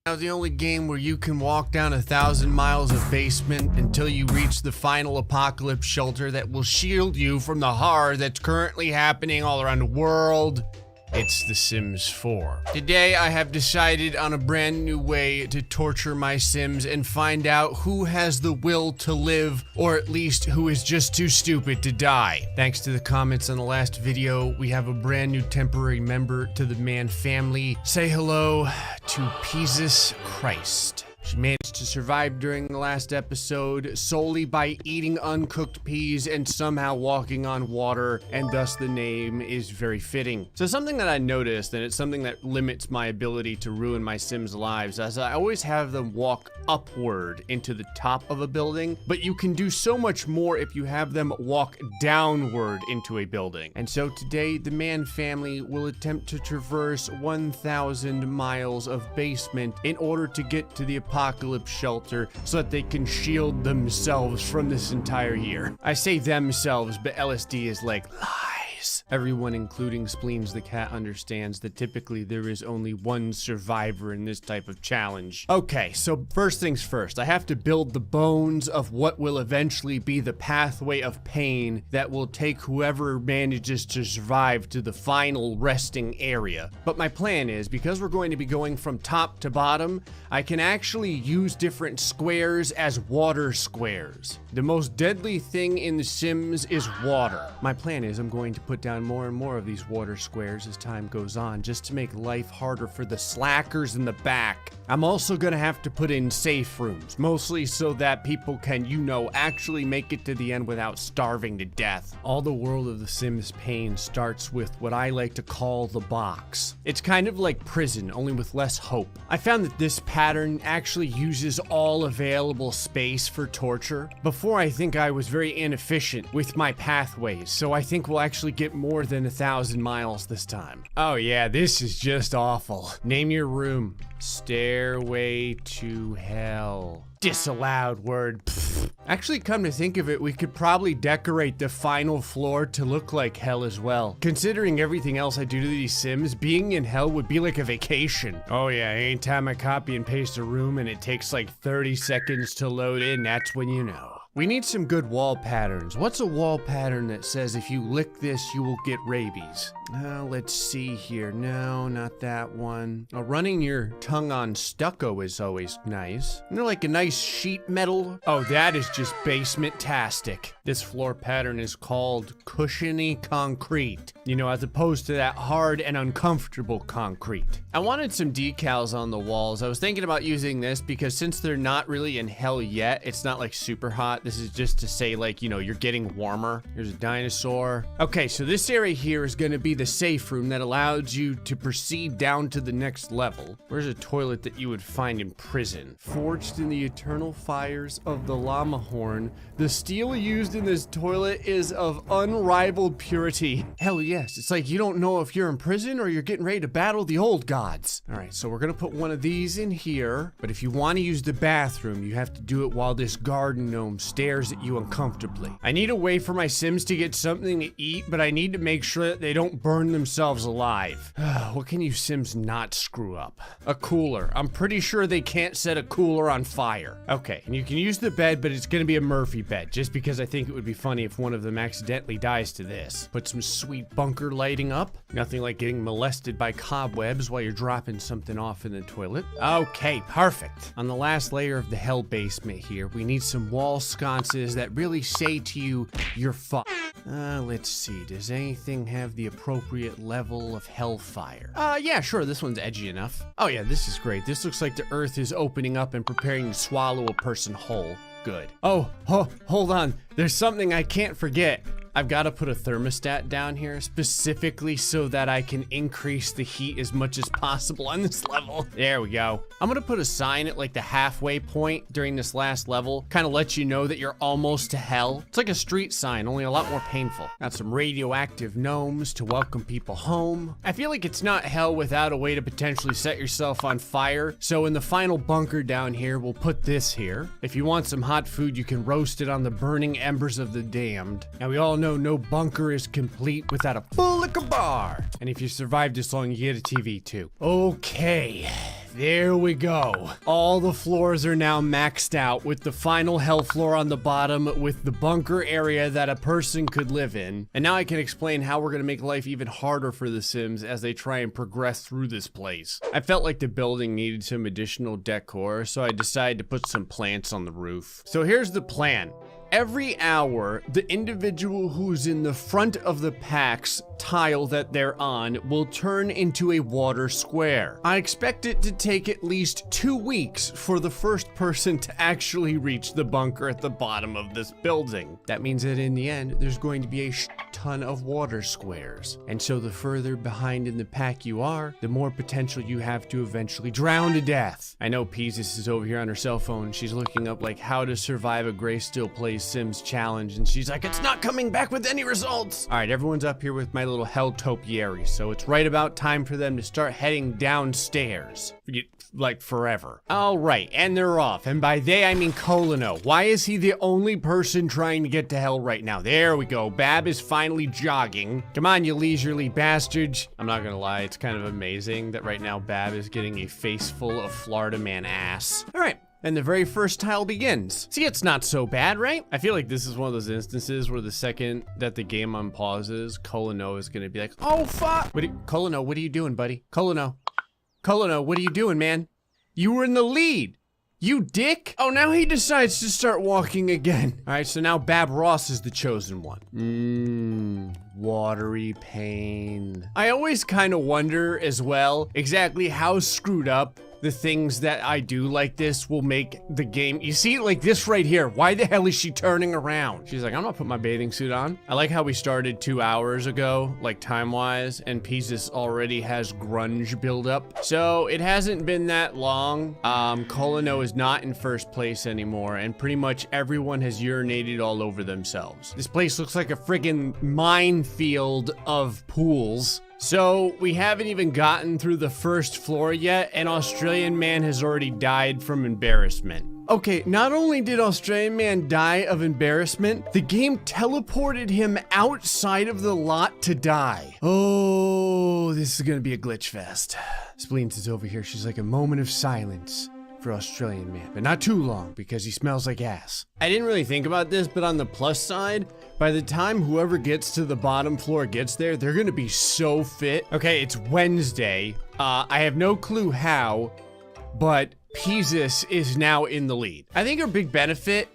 Now the only game where you can walk down 1,000 miles of basement until you reach the final apocalypse shelter that will shield you from the horror that's currently happening all around the world. It's The Sims 4. Today I have decided on a brand new way to torture my Sims and find out who has the will to live, or at least who is just too stupid to die. Thanks to the comments on the last video, we have a brand new temporary member to the Man family. Say hello to Peasus Christ. She managed to survive during the last episode solely by eating uncooked peas and somehow walking on water, and thus the name is very fitting. So something that I noticed, and it's something that limits my ability to ruin my Sims' lives, as I always have them walk upward into the top of a building, but you can do so much more if you have them walk downward into a building. And so today, the Man family will attempt to traverse 1,000 miles of basement in order to get to the apocalypse shelter so that they can shield themselves from this entire year. I say themselves, but LSD is like lies. Everyone, including Spleens the cat, understands that typically there is only one survivor in this type of challenge. Okay, so first things first, I have to build the bones of what will eventually be the pathway of pain that will take whoever manages to survive to the final resting area. But my plan is, because we're going to be going from top to bottom, I can actually use different squares as water squares. The most deadly thing in The Sims is water. My plan is I'm going to put down more and more of these water squares as time goes on, just to make life harder for the slackers in the back. I'm also gonna have to put in safe rooms, mostly so that people can, you know, actually make it to the end without starving to death. All the world of The Sims pain starts with what I like to call the box. It's kind of like prison, only with less hope. I found that this pattern actually uses all available space for torture. Before, I think I was very inefficient with my pathways, so I think we'll actually get more than 1,000 miles this time. Oh yeah, this is just awful. Name your room. Stairway to Hell. Disallowed word. Pfft. Actually, come to think of it, we could probably decorate the final floor to look like hell as well. Considering everything else I do to these Sims, being in hell would be like a vacation. Oh yeah, anytime I copy and paste a room and it takes like 30 seconds to load in, that's when you know. We need some good wall patterns. What's a wall pattern that says if you lick this, you will get rabies? Let's see here. No, not that one. Running your tongue on stucco is always nice. You know, like a nice sheet metal? Oh, that is just basement-tastic. This floor pattern is called cushiony concrete. You know, as opposed to that hard and uncomfortable concrete. I wanted some decals on the walls. I was thinking about using this because since they're not really in hell yet, it's not like super hot. This is just to say, like, you know, you're getting warmer. Here's a dinosaur. Okay, so this area here is going to be the safe room that allows you to proceed down to the next level. Where's a toilet that you would find in prison? Forged in the eternal fires of the llama horn, the steel used in this toilet is of unrivaled purity. Hell yes, it's like you don't know if you're in prison or you're getting ready to battle the old gods. All right, so we're gonna put one of these in here, but if you want to use the bathroom, you have to do it while this garden gnome stares at you uncomfortably. I need a way for my Sims to get something to eat, but I need to make sure that they don't burn themselves alive. What can you Sims not screw up? A cooler. I'm pretty sure they can't set a cooler on fire. Okay, and you can use the bed, but it's gonna be a Murphy bed, just because I think it would be funny if one of them accidentally dies to this. Put some sweet bunker lighting up. Nothing like getting molested by cobwebs while you're dropping something off in the toilet. Okay, perfect. On the last layer of the hell basement here, we need some wall sconces that really say to you, you're fucked. Let's see, does anything have the appropriate level of hellfire? Yeah, sure, this one's edgy enough. Oh yeah, this is great. This looks like the earth is opening up and preparing to swallow a person whole. good. Oh, hold on. There's something I can't forget. I've got to put a thermostat down here specifically so that I can increase the heat as much as possible on this level. There we go. I'm gonna put a sign at like the halfway point during this last level, kind of let you know that you're almost to hell. It's like a street sign, only a lot more painful. Got some radioactive gnomes to welcome people home. I feel like it's not hell without a way to potentially set yourself on fire. So in the final bunker down here, we'll put this here. If you want some hot food, you can roast it on the burning embers of the damned. Now we all know no bunker is complete without a full liquor bar. And if you survive this long, you get a TV too. Okay, there we go. All the floors are now maxed out with the final hell floor on the bottom with the bunker area that a person could live in. And now I can explain how we're gonna make life even harder for the Sims as they try and progress through this place. I felt like the building needed some additional decor, so I decided to put some plants on the roof. So here's the plan. Every hour, the individual who's in the front of the pack's tile that they're on will turn into a water square. I expect it to take at least 2 weeks for the first person to actually reach the bunker at the bottom of this building. That means that in the end, there's going to be a ton of water squares. And so the further behind in the pack you are, the more potential you have to eventually drown to death. I know Peasus is over here on her cell phone. She's looking up like how to survive a Gray Still Plays Sims challenge, and she's like, it's not coming back with any results. All right, everyone's up here with my little hell topiary, so it's right about time for them to start heading downstairs. Like forever. All right, and they're off. And by they, I mean Colino. Why is he the only person trying to get to hell right now? There we go. Bab is finally jogging. Come on, you leisurely bastards. I'm not gonna lie, it's kind of amazing that right now Bab is getting a face full of Florida man ass. All right. And the very first tile begins. See, it's not so bad, right? I feel like this is one of those instances where the second that the game unpauses, Colino is gonna be like, oh, fuck. Colino, what are you doing, buddy? Colino, what are you doing, man? You were in the lead. You dick. Oh, now he decides to start walking again. All right, so now Bab Ross is the chosen one. Watery pain. I always kind of wonder as well exactly how screwed up the things that I do like this will make the game. You see, like this right here. Why the hell is she turning around? She's like, I'm not putting my bathing suit on. I like how we started 2 hours ago, like time-wise, and Peasus already has grunge buildup. So it hasn't been that long. Colino is not in first place anymore, and pretty much everyone has urinated all over themselves. This place looks like a friggin' minefield of pools. So we haven't even gotten through the first floor yet, and Australian man has already died from embarrassment. Okay, not only did Australian man die of embarrassment, the game teleported him outside of the lot to die. Oh, this is gonna be a glitch fest. Spleens is over here. She's like, a moment of silence for Australian man, but not too long because he smells like ass. I didn't really think about this, but on the plus side, by the time whoever gets to the bottom floor gets there, they're gonna be so fit. Okay, it's Wednesday. I have no clue how, but Peasus is now in the lead. I think her big benefit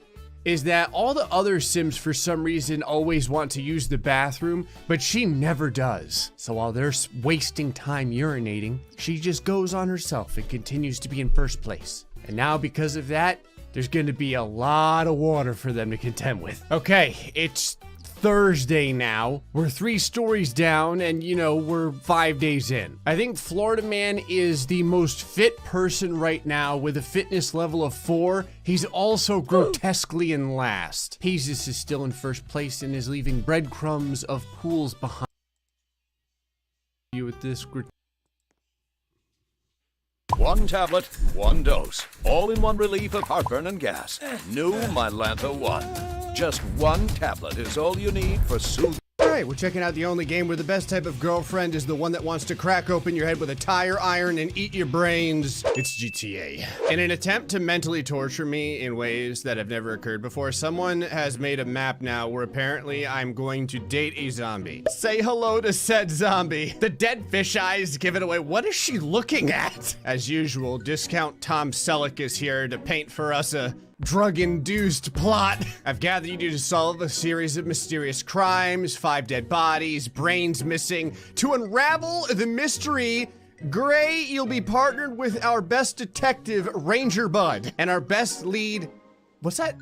is that all the other Sims for some reason always want to use the bathroom, but she never does. So while they're wasting time urinating, she just goes on herself and continues to be in first place. And now because of that, there's gonna be a lot of water for them to contend with. Okay, it's Thursday now. We're 3 stories down and, you know, we're 5 days in. I think Florida man is the most fit person right now with a fitness level of 4. He's also grotesquely in last. Peasus is still in first place and is leaving breadcrumbs of pools behind you with this. One tablet, one dose. All-in-one relief of heartburn and gas. New Mylanta 1. Just one tablet is all you need for soothing. Alright, we're checking out the only game where the best type of girlfriend is the one that wants to crack open your head with a tire iron and eat your brains. It's GTA. In an attempt to mentally torture me in ways that have never occurred before, someone has made a map now where apparently I'm going to date a zombie. Say hello to said zombie. The dead fish eyes give it away. What is she looking at? As usual, discount Tom Selleck is here to paint for us a drug-induced plot. I've gathered you to solve a series of mysterious crimes, 5 dead bodies, brains missing. To unravel the mystery, Gray, you'll be partnered with our best detective, Ranger Bud, and our best lead. What's that?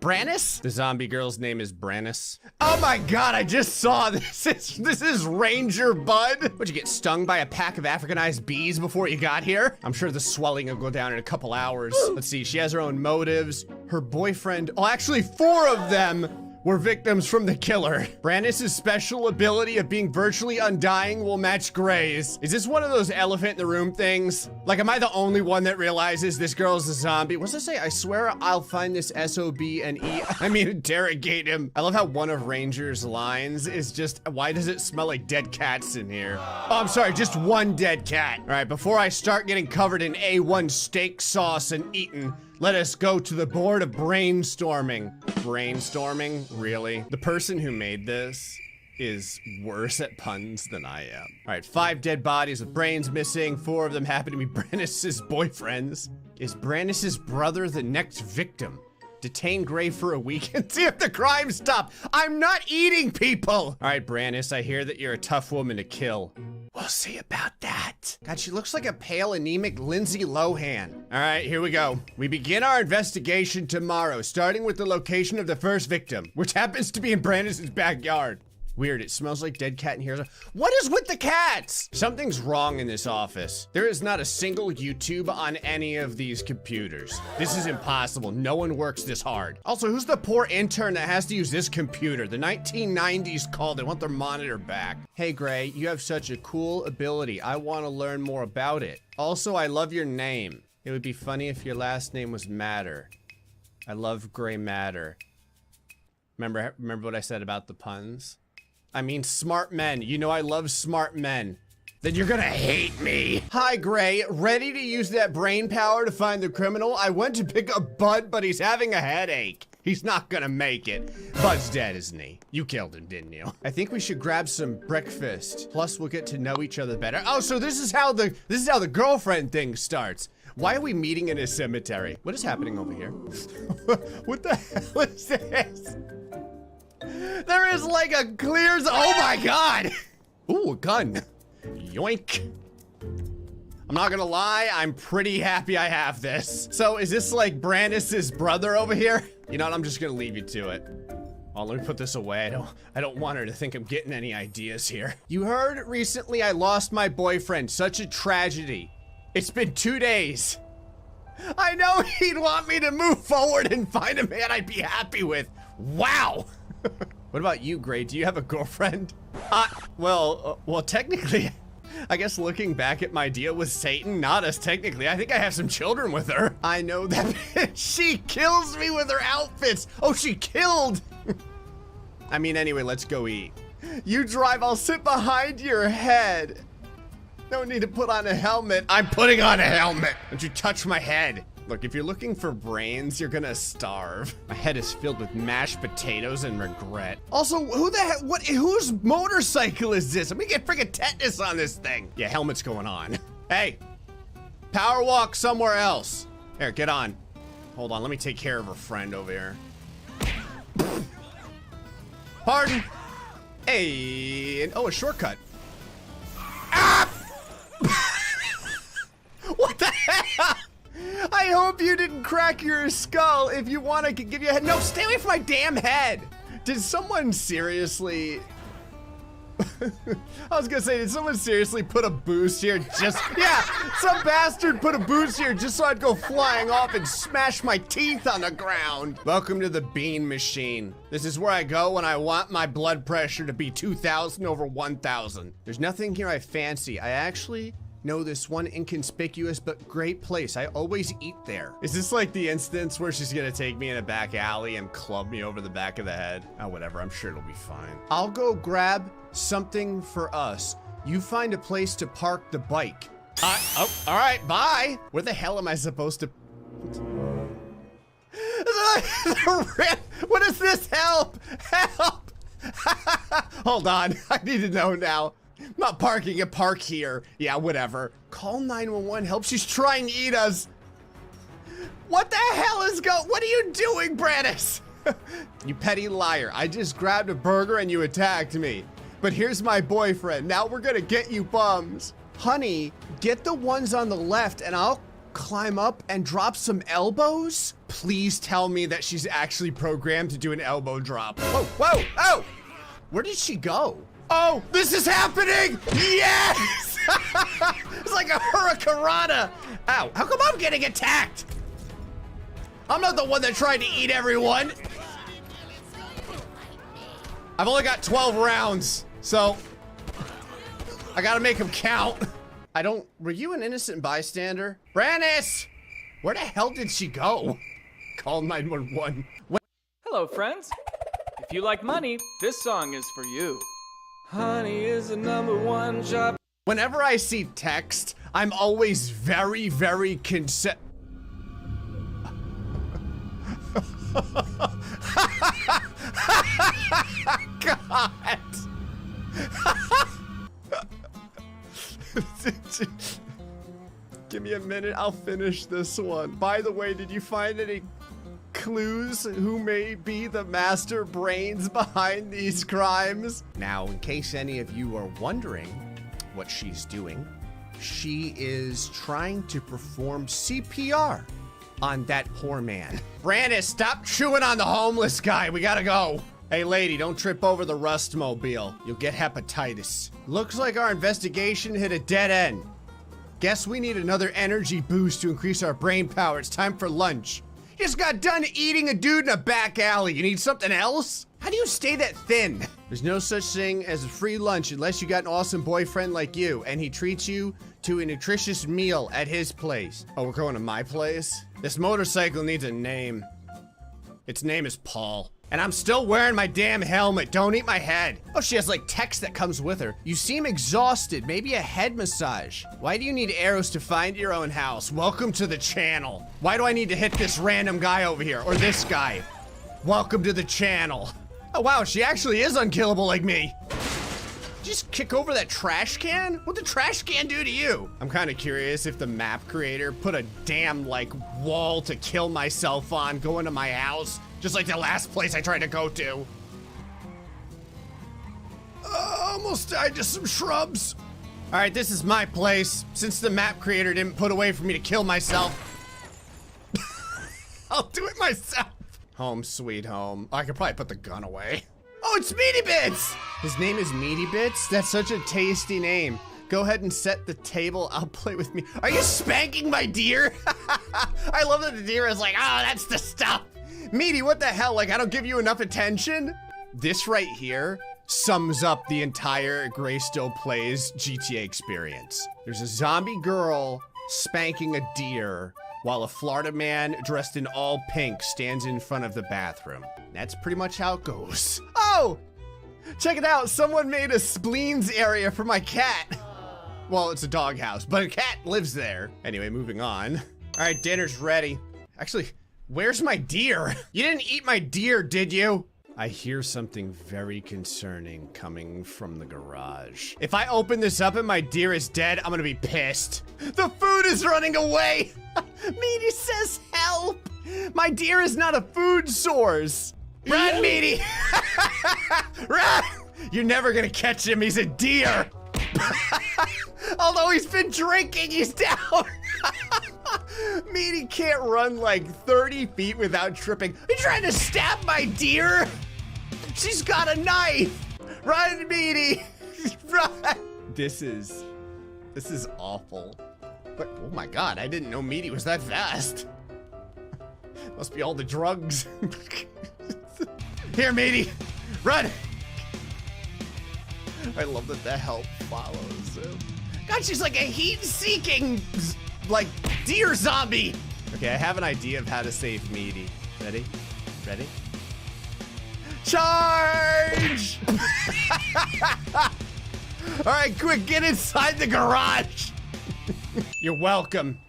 Brannis? The zombie girl's name is Brannis. Oh my God, I just saw this. This is Ranger Bud. Would you get stung by a pack of Africanized bees before you got here? I'm sure the swelling will go down in a couple hours. Let's see, she has her own motives. Her boyfriend, oh, actually 4 of them were victims from the killer. Brannis' special ability of being virtually undying will match Gray's. Is this one of those elephant in the room things? Like, am I the only one that realizes this girl's a zombie? What's it say? I swear I'll find this SOB and interrogate him. I love how one of Ranger's lines is just, why does it smell like dead cats in here? Oh, I'm sorry, just one dead cat. All right, before I start getting covered in A1 steak sauce and eaten, let us go to the board of brainstorming. Brainstorming? Really? The person who made this is worse at puns than I am. All right, 5 dead bodies with brains missing. 4 of them happen to be Brannis' boyfriends. Is Brannis' brother the next victim? Detain Gray for a week and see if the crime stops. I'm not eating people. All right, Brannis, I hear that you're a tough woman to kill. We'll see about that. God, she looks like a pale, anemic Lindsay Lohan. All right, here we go. We begin our investigation tomorrow, starting with the location of the first victim, which happens to be in Brannis' backyard. Weird, it smells like dead cat in here. What is with the cats? Something's wrong in this office. There is not a single YouTube on any of these computers. This is impossible. No one works this hard. Also, who's the poor intern that has to use this computer? The 1990s called. They want their monitor back. Hey, Gray, you have such a cool ability. I want to learn more about it. Also, I love your name. It would be funny if your last name was Matter. I love Gray Matter. Remember what I said about the puns? I mean, smart men. You know I love smart men. Then you're gonna hate me. Hi, Gray. Ready to use that brain power to find the criminal? I went to pick up Bud, but he's having a headache. He's not gonna make it. Bud's dead, isn't he? You killed him, didn't you? I think we should grab some breakfast. Plus, we'll get to know each other better. Oh, so this is how the girlfriend thing starts. Why are we meeting in a cemetery? What is happening over here? What the hell is this? There is like a clear oh my God! Ooh, a gun. Yoink. I'm not gonna lie, I'm pretty happy I have this. So is this like Brannis' brother over here? You know what, I'm just gonna leave you to it. Oh, let me put this away. I don't want her to think I'm getting any ideas here. You heard recently I lost my boyfriend. Such a tragedy. It's been 2 days. I know he'd want me to move forward and find a man I'd be happy with. Wow. What about you, Gray? Do you have a girlfriend? Well, technically, I guess looking back at my deal with Satan, not as technically. I think I have some children with her. I know that she kills me with her outfits. Oh, she killed. I mean, anyway, let's go eat. You drive, I'll sit behind your head. No need to put on a helmet. I'm putting on a helmet. Don't you touch my head. Look, if you're looking for brains, you're gonna starve. My head is filled with mashed potatoes and regret. Also, who the heck, whose motorcycle is this? I'm gonna get freaking tetanus on this thing. Yeah, helmet's going on. Hey, power walk somewhere else. Here, get on. Hold on, let me take care of her friend over here. Pardon. Hey, and oh, a shortcut. Ah! What the hell? I hope you didn't crack your skull. If you want, I could give you a head. No, stay away from my damn head. Did someone seriously... I was gonna say, did someone seriously put a boost here yeah, some bastard put a boost here just so I'd go flying off and smash my teeth on the ground. Welcome to the bean machine. This is where I go when I want my blood pressure to be 2,000 over 1,000. There's nothing here I fancy. I actually know this one inconspicuous but great place. I always eat there. Is this like the instance where she's gonna take me in a back alley and club me over the back of the head? Oh, whatever, I'm sure it'll be fine. I'll go grab something for us. You find a place to park the bike. Oh, all right, bye. Where the hell am I supposed to? What is this? Help, help. Hold on, I need to know now. I'm not parking a park here. Yeah, whatever. Call 911, help, she's trying to eat us. What the hell is what are you doing, Brannis? You petty liar. I just grabbed a burger and you attacked me. But here's my boyfriend. Now we're gonna get you bums. Honey, get the ones on the left and I'll climb up and drop some elbows? Please tell me that she's actually programmed to do an elbow drop. Whoa, whoa, oh! Where did she go? Oh, this is happening! Yes! It's like a hurricanrana. Ow, how come I'm getting attacked? I'm not the one that tried to eat everyone. I've only got 12 rounds, so I gotta make them count. Were you an innocent bystander? Brannis! Where the hell did she go? Call 911. Hello, friends. If you like money, this song is for you. Honey is the #1 job. Whenever I see text, I'm always very, very God. Give me a minute, I'll finish this one. By the way, did you find any clues who may be the master brains behind these crimes? Now, in case any of you are wondering what she's doing, she is trying to perform CPR on that poor man. Brandis, stop chewing on the homeless guy. We gotta go. Hey lady, don't trip over the rust mobile. You'll get hepatitis. Looks like our investigation hit a dead end. Guess we need another energy boost to increase our brain power. It's time for lunch. You just got done eating a dude in a back alley. You need something else? How do you stay that thin? There's no such thing as a free lunch unless you got an awesome boyfriend like you and he treats you to a nutritious meal at his place. Oh, we're going to my place? This motorcycle needs a name. Its name is Paul. And I'm still wearing my damn helmet. Don't eat my head. Oh, she has like text that comes with her. You seem exhausted. Maybe a head massage. Why do you need arrows to find your own house? Welcome to the channel. Why do I need to hit this random guy over here? Or this guy? Welcome to the channel. Oh wow, she actually is unkillable like me. Just kick over that trash can? What'd the trash can do to you? I'm kind of curious if the map creator put a damn like wall to kill myself on going to my house, just like the last place I tried to go to. Almost died to some shrubs. All right, this is my place. Since the map creator didn't put a way for me to kill myself, I'll do it myself. Home sweet home. I could probably put the gun away. Oh, it's Meaty Bits! His name is Meaty Bits? That's such a tasty name. Go ahead and set the table. I'll play with me. Are you spanking my deer? I love that the deer is like, oh, that's the stuff. Meaty, what the hell? Like, I don't give you enough attention? This right here sums up the entire Gray Still Plays GTA experience. There's a zombie girl spanking a deer while a Florida man dressed in all pink stands in front of the bathroom. That's pretty much how it goes. Oh, check it out. Someone made a spleens area for my cat. Well, it's a doghouse, but a cat lives there. Anyway, moving on. All right, dinner's ready. Actually, where's my deer? You didn't eat my deer, did you? I hear something very concerning coming from the garage. If I open this up and my deer is dead, I'm gonna be pissed. The food is running away. Meaty says help. My deer is not a food source. Run, Meaty. Run. You're never gonna catch him. He's a deer. Although he's been drinking, he's down. Meaty can't run like 30 feet without tripping. Are you trying to stab my deer? She's got a knife. Run, Meaty. Run. This is awful. But, oh my God, I didn't know Meaty was that fast. Must be all the drugs. Here, Meaty. Run. I love that the help follows him. God, she's like a heat-seeking, like, deer zombie. Okay, I have an idea of how to save Meaty. Ready? Ready? Charge! All right, quick, get inside the garage. You're welcome.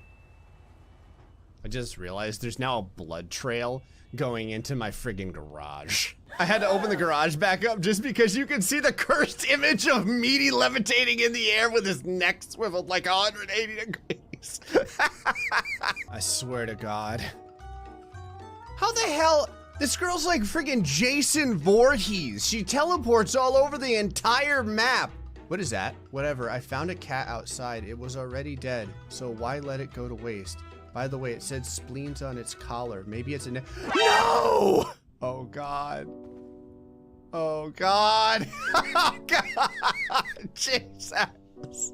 I just realized there's now a blood trail going into my friggin' garage. I had to open the garage back up just because you can see the cursed image of Meaty levitating in the air with his neck swiveled like 180 degrees. I swear to God. How the hell? This girl's like friggin' Jason Voorhees. She teleports all over the entire map. What is that? Whatever, I found a cat outside. It was already dead, so why let it go to waste? By the way, it said spleens on its collar. Maybe it's a No! Oh, God. Oh, God. Oh, God. Jesus.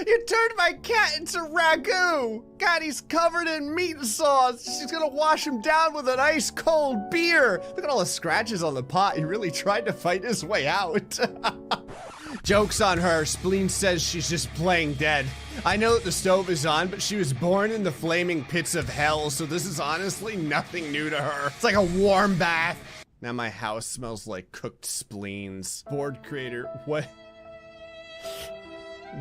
You turned my cat into ragu. God, he's covered in meat sauce. She's gonna wash him down with an ice cold beer. Look at all the scratches on the pot. He really tried to fight his way out. Joke's on her. Spleen says she's just playing dead. I know that the stove is on, but she was born in the flaming pits of hell, so this is honestly nothing new to her. It's like a warm bath. Now my house smells like cooked spleens. Board creator,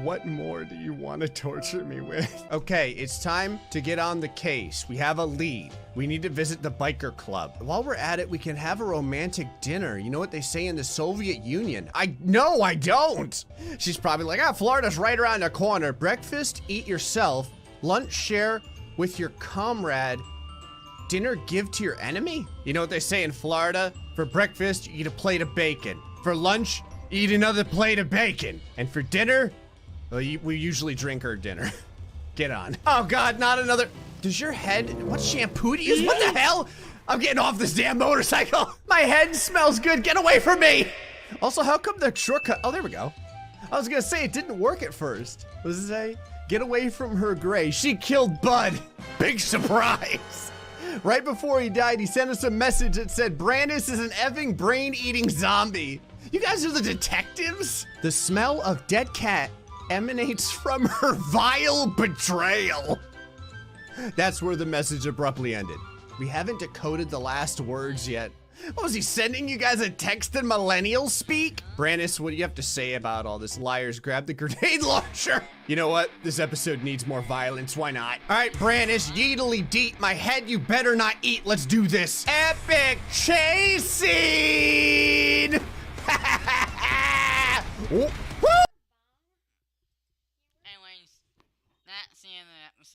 what more do you want to torture me with? Okay, it's time to get on the case. We have a lead. We need to visit the biker club. While we're at it, we can have a romantic dinner. You know what they say in the Soviet Union? No, I don't. She's probably like, Florida's right around the corner. Breakfast, eat yourself. Lunch, share with your comrade. Dinner, give to your enemy? You know what they say in Florida? For breakfast, you eat a plate of bacon. For lunch, eat another plate of bacon. And for dinner, well, we usually drink our dinner. Get on. Oh God, not another. Does your head, what shampoo do you use? What the hell? I'm getting off this damn motorcycle. My head smells good, get away from me. Also, how come the shortcut, oh, there we go. I was gonna say it didn't work at first. What does it say? Get away from her, Gray. She killed Bud. Big surprise. Right before he died, he sent us a message that said, Brandis is an effing brain-eating zombie. You guys are the detectives? The smell of dead cat emanates from her vile betrayal. That's where the message abruptly ended. We haven't decoded the last words yet. What was he sending you guys a text in millennial speak? Brandis, what do you have to say about all this? Liars, grab the grenade launcher. You know what? This episode needs more violence. Why not? All right, Brandis, yeetily deet. My head you better not eat. Let's do this. Epic chase scene.